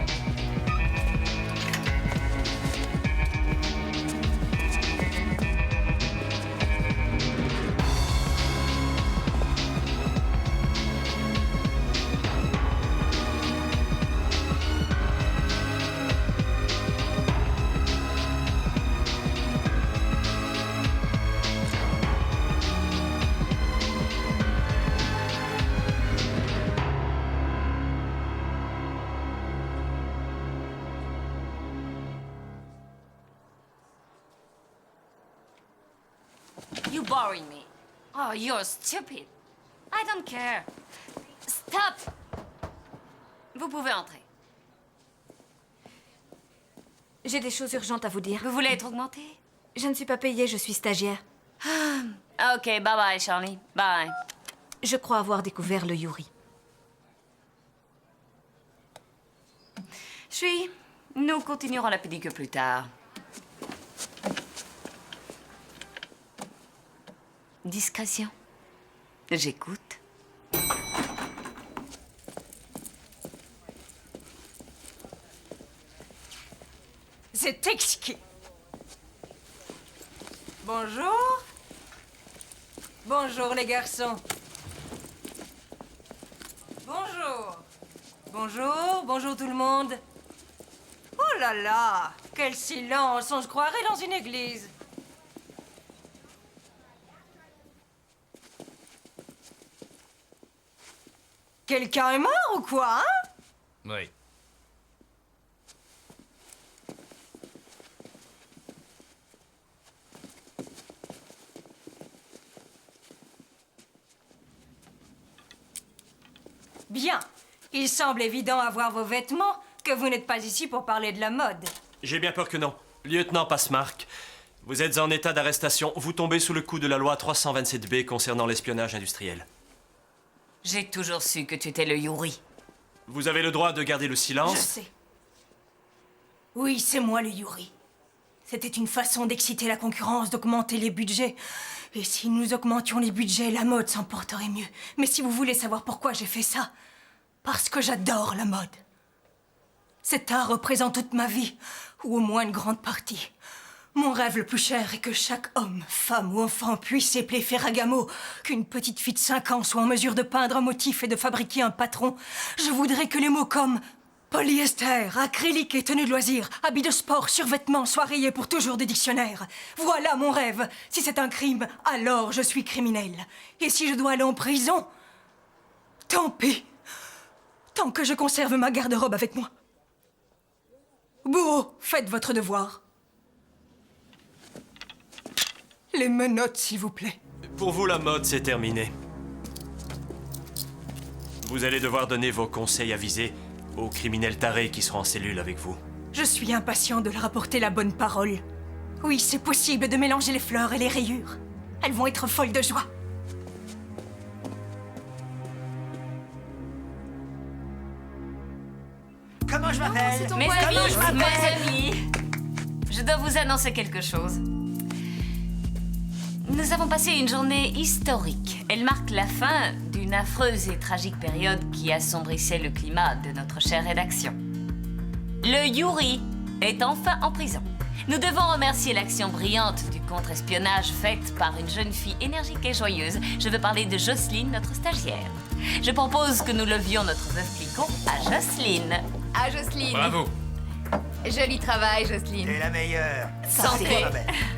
You boring me. Oh, you're stupid. I don't care. Stop. Vous pouvez entrer. J'ai des choses urgentes à vous dire. Vous voulez être augmenté? Je ne suis pas payée, je suis stagiaire. Ah, ok, bye bye, Charlie. Bye. Je crois avoir découvert le Yuri. Nous continuerons la pédicure plus tard. Discrétion. J'écoute. C'est exquis. Bonjour. Bonjour les garçons. Bonjour. Bonjour, bonjour tout le monde. Oh là là, quel silence, on se croirait dans une église. Quelqu'un est mort ou quoi, hein? Oui. Bien. Il semble évident à voir vos vêtements que vous n'êtes pas ici pour parler de la mode. J'ai bien peur que non. Lieutenant Passmark, vous êtes en état d'arrestation. Vous tombez sous le coup de la loi 327B concernant l'espionnage industriel. J'ai toujours su que tu étais le Yuri. Vous avez le droit de garder le silence. Je sais. Oui, c'est moi le Yuri. C'était une façon d'exciter la concurrence, d'augmenter les budgets. Et si nous augmentions les budgets, la mode s'en porterait mieux. Mais si vous voulez savoir pourquoi j'ai fait ça, parce que j'adore la mode. Cet art représente toute ma vie, ou au moins une grande partie. Mon rêve le plus cher est que chaque homme, femme ou enfant puisse épeler Ferragamo, qu'une petite fille de 5 ans soit en mesure de peindre un motif et de fabriquer un patron. Je voudrais que les mots comme polyester, acrylique et tenue de loisirs, habits de sport, survêtements soient rayés pour toujours des dictionnaires. Voilà mon rêve. Si c'est un crime, alors je suis criminel. Et si je dois aller en prison, tant pis. Tant que je conserve ma garde-robe avec moi. Bourreau, faites votre devoir. Les menottes, s'il vous plaît. Pour vous, la mode, c'est terminé. Vous allez devoir donner vos conseils avisés aux criminels tarés qui seront en cellule avec vous. Je suis impatient de leur apporter la bonne parole. Oui, c'est possible de mélanger les fleurs et les rayures. Elles vont être folles de joie. Comment je m'appelle? Mes amis, je dois vous annoncer quelque chose. Nous avons passé une journée historique. Elle marque la fin d'une affreuse et tragique période qui assombrissait le climat de notre chère rédaction. Le Yuri est enfin en prison. Nous devons remercier l'action brillante du contre-espionnage faite par une jeune fille énergique et joyeuse. Je veux parler de Jocelyne, notre stagiaire. Je propose que nous levions notre veuve Clicquot à Jocelyne. À Jocelyne. Bravo. Joli travail, Jocelyne. T'es la meilleure. Santé.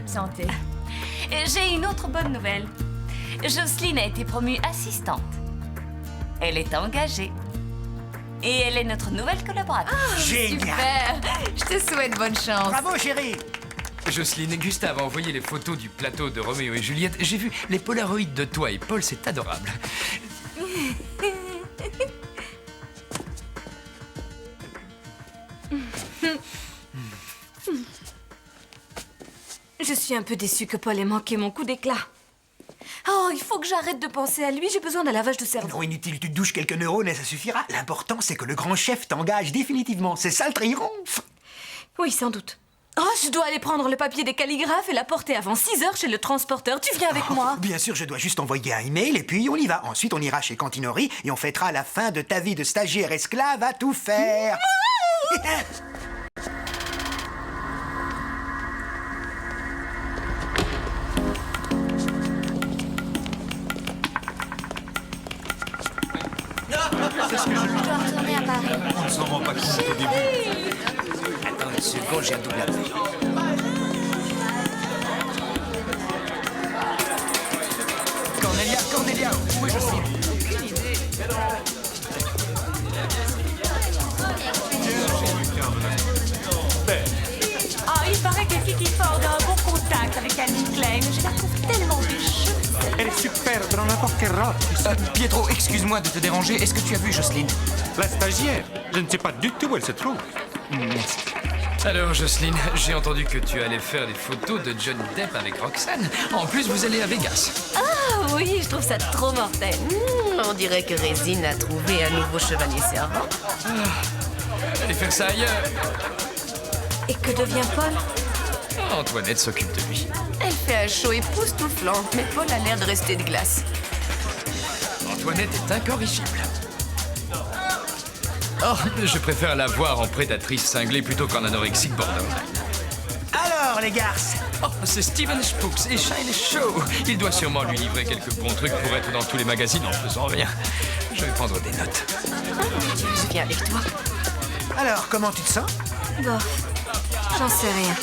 Santé. J'ai une autre bonne nouvelle. Jocelyne a été promue assistante. Elle est engagée. Et elle est notre nouvelle collaboratrice. Super. Je te souhaite bonne chance. Bravo, chérie. Jocelyne, Gustave a envoyé les photos du plateau de Roméo et Juliette. J'ai vu les polaroïdes de toi et Paul, c'est adorable. Je suis un peu déçue que Paul ait manqué mon coup d'éclat. Oh, il faut que j'arrête de penser à lui, j'ai besoin d'un lavage de cerveau. Non, inutile, tu te douches quelques neurones et ça suffira. L'important, c'est que le grand chef t'engage définitivement. C'est ça le triomphe. Oui, sans doute. Oh, je dois aller prendre le papier des calligraphes et la porter avant 6 heures chez le transporteur. Tu viens avec moi? Bien sûr, je dois juste envoyer un email et puis on y va. Ensuite, on ira chez Cantinori et on fêtera la fin de ta vie de stagiaire esclave à tout faire. Je dois retourner à Paris. On s'en rend pas compte au début. Attends une seconde, j'ai un double appel. Cornelia, où est Jocelyne? Aucune idée. Ah, il paraît que Kiki Ford a un bon contact avec Annie Klein. Je la trouve tellement riche. Elle est superbe dans n'importe quel robe. Pietro, excuse-moi de te déranger. Est-ce que tu as vu Jocelyne? La stagiaire. Je ne sais pas du tout où elle se trouve. Merci. Alors, Jocelyne, j'ai entendu que tu allais faire des photos de Johnny Depp avec Roxane. En plus, vous allez à Vegas. Ah oui, je trouve ça trop mortel. On dirait que Résine a trouvé un nouveau chevalier servant. Allez faire ça ailleurs. Et que devient Paul? Antoinette s'occupe de lui. Elle fait un show époustouflant, mais Paul a l'air de rester de glace. Antoinette est incorrigible. Oh, je préfère la voir en prédatrice cinglée plutôt qu'en anorexique borderline. Alors, les garces? Oh, c'est Steven Spooks et Shine Show. Il doit sûrement lui livrer quelques bons trucs pour être dans tous les magazines en faisant rien. Je vais prendre des notes. Je viens avec toi. Alors, comment tu te sens? Bof, j'en sais rien.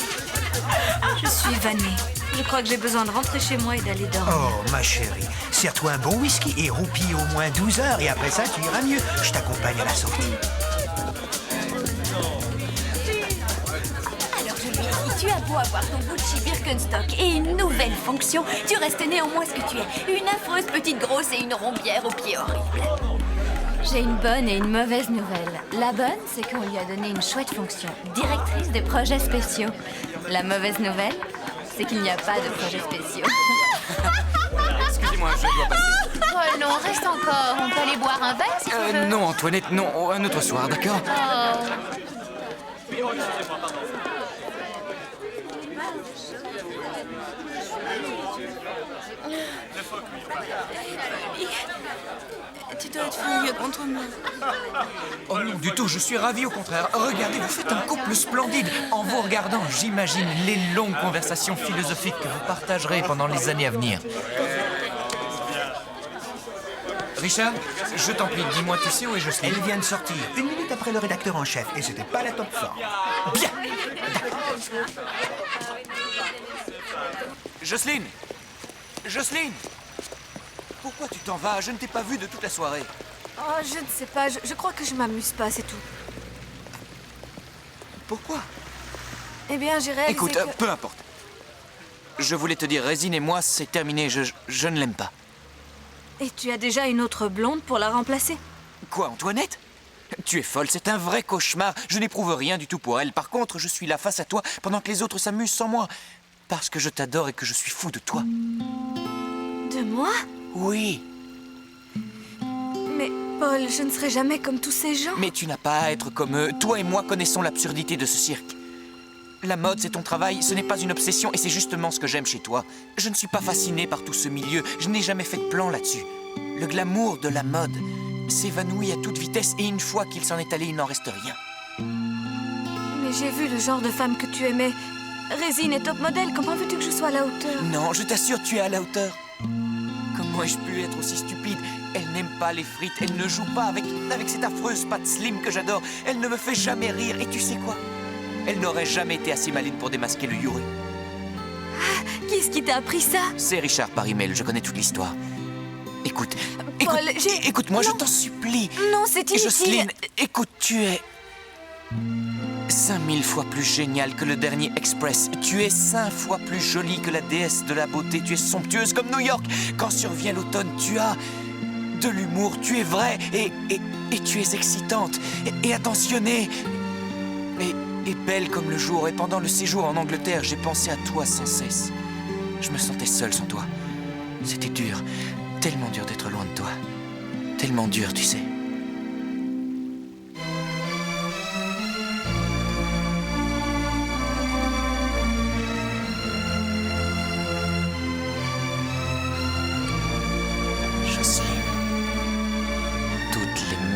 Je suis vannée. Je crois que j'ai besoin de rentrer chez moi et d'aller dormir. Oh, ma chérie, sers-toi un bon whisky et roupille au moins 12 heures et après ça, tu iras mieux. Je t'accompagne à la sortie. Alors je lui ai dit, tu as beau avoir ton Gucci Birkenstock et une nouvelle fonction, tu restes néanmoins ce que tu es. Une affreuse petite grosse et une rombière aux pieds horribles. J'ai une bonne et une mauvaise nouvelle. La bonne, c'est qu'on lui a donné une chouette fonction, directrice des projets spéciaux. La mauvaise nouvelle, c'est qu'il n'y a pas de projets spéciaux. Excusez-moi, je dois passer. Oh non, reste encore. On peut aller boire un verre si tu veux. Non, Antoinette, non, un autre soir, d'accord? Oh. Tu dois être furieux contre moi. Oh non, du tout, je suis ravi au contraire. Regardez, vous faites un couple splendide. En vous regardant, j'imagine les longues conversations philosophiques que vous partagerez pendant les années à venir. Richard, je t'en prie, dis-moi, tu sais où est Jocelyne? Elle vient de sortir 1 minute après le rédacteur en chef et c'était pas la top forme. Bien. Jocelyne! Jocelyne! Pourquoi tu t'en vas? Je ne t'ai pas vue de toute la soirée. Oh, je ne sais pas. Je crois que je m'amuse pas, c'est tout. Pourquoi? Eh bien, j'ai réalisé Écoute, que... peu importe. Je voulais te dire, Résine et moi, c'est terminé. Je ne l'aime pas. Et tu as déjà une autre blonde pour la remplacer? Quoi, Antoinette? Tu es folle, c'est un vrai cauchemar. Je n'éprouve rien du tout pour elle. Par contre, je suis là face à toi pendant que les autres s'amusent sans moi. Parce que je t'adore et que je suis fou de toi. De moi? Oui. Mais Paul, je ne serai jamais comme tous ces gens. Mais tu n'as pas à être comme eux. Toi et moi connaissons l'absurdité de ce cirque. La mode, c'est ton travail, ce n'est pas une obsession et c'est justement ce que j'aime chez toi. Je ne suis pas fasciné par tout ce milieu, je n'ai jamais fait de plan là-dessus. Le glamour de la mode s'évanouit à toute vitesse et une fois qu'il s'en est allé, il n'en reste rien. Mais j'ai vu le genre de femme que tu aimais. Résine est top modèle, comment veux-tu que je sois à la hauteur? Non, je t'assure, tu es à la hauteur. Comment ai-je pu être aussi stupide? Elle n'aime pas les frites, elle ne joue pas avec cette affreuse patte slim que j'adore. Elle ne me fait jamais rire et tu sais quoi? Elle n'aurait jamais été assez maline pour démasquer le Yuri. Ah, qui est-ce qui t'a appris ça? C'est Richard par email, je connais toute l'histoire. Écoute, Paul, écoute-moi, je t'en supplie. Non, c'est inutile. Jocelyne, écoute, tu es 5000 fois plus géniale que le dernier Express. Tu es 5 fois plus jolie que la déesse de la beauté. Tu es somptueuse comme New York. Quand survient l'automne, tu as de l'humour. Tu es vraie et tu es excitante et attentionnée. Et belle comme le jour. Et pendant le séjour en Angleterre, j'ai pensé à toi sans cesse. Je me sentais seule sans toi. C'était dur. Tellement dur d'être loin de toi. Tellement dur, tu sais.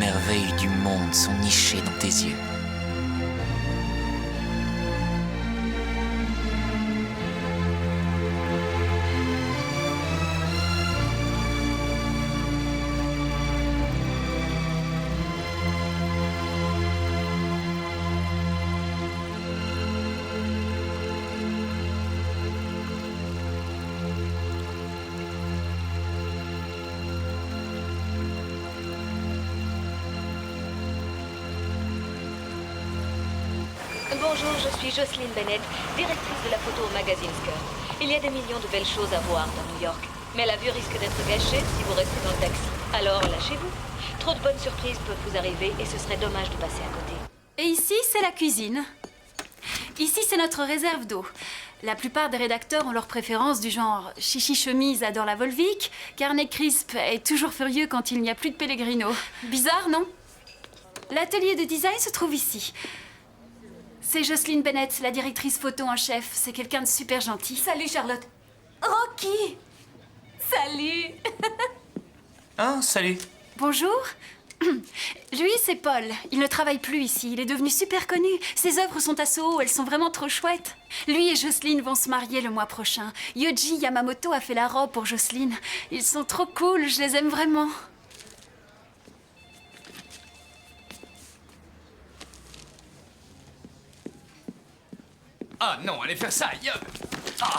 merveilles du monde sont nichées dans tes yeux. Bonjour, je suis Jocelyn Bennett, directrice de la photo au magazine Skirt. Il y a des millions de belles choses à voir dans New York, mais la vue risque d'être gâchée si vous restez dans le taxi. Alors lâchez-vous. Trop de bonnes surprises peuvent vous arriver et ce serait dommage de passer à côté. Et ici, c'est la cuisine. Ici, c'est notre réserve d'eau. La plupart des rédacteurs ont leurs préférences du genre Chichi Chemise adore la Volvic, Carnet Crisp est toujours furieux quand il n'y a plus de Pellegrino. Bizarre, non? L'atelier de design se trouve ici. C'est Jocelyn Bennett, la directrice photo en chef. C'est quelqu'un de super gentil. Salut Charlotte. Rocky. Salut. Ah, salut. Bonjour. Lui, c'est Paul. Il ne travaille plus ici. Il est devenu super connu. Ses œuvres sont à Soho. Elles sont vraiment trop chouettes. Lui et Jocelyne vont se marier le mois prochain. Yoji Yamamoto a fait la robe pour Jocelyne. Ils sont trop cool. Je les aime vraiment. Ah non, allez faire ça ailleurs. Ah.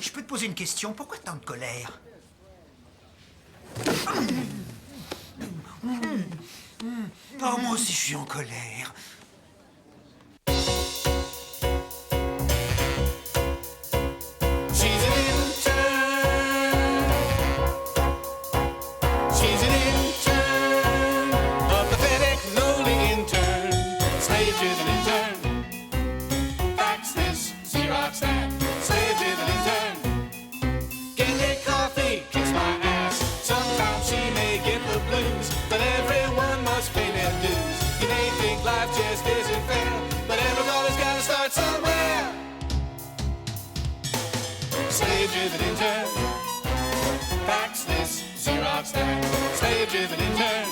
Je peux te poser une question? Pourquoi tant de colère? Oh, moi aussi, je suis en colère. Slave-driven intern, fax this, Xerox that. Slave-driven intern,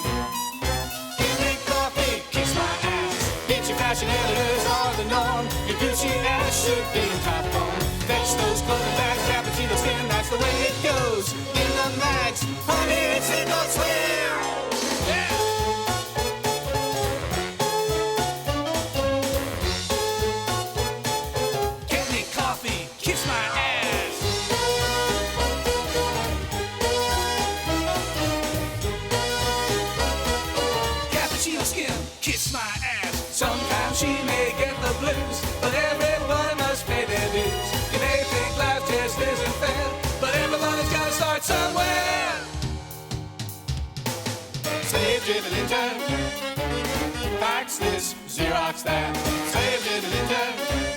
can't make coffee, kiss my ass. Get your fashion editors are the norm. Your Gucci ass should be in top form. Fetch those clothing bags, cappuccino skin, that's the way it goes. In the mags, honey, it's Adult Swim. Yeah. Can't make coffee, kiss my ass. Kiss my ass. Sometimes she may get the blues, but everyone must pay their dues. You may think life just isn't fair, but everybody's gotta start somewhere. Slave-driven intern, fax this, Xerox that. Slave-driven intern.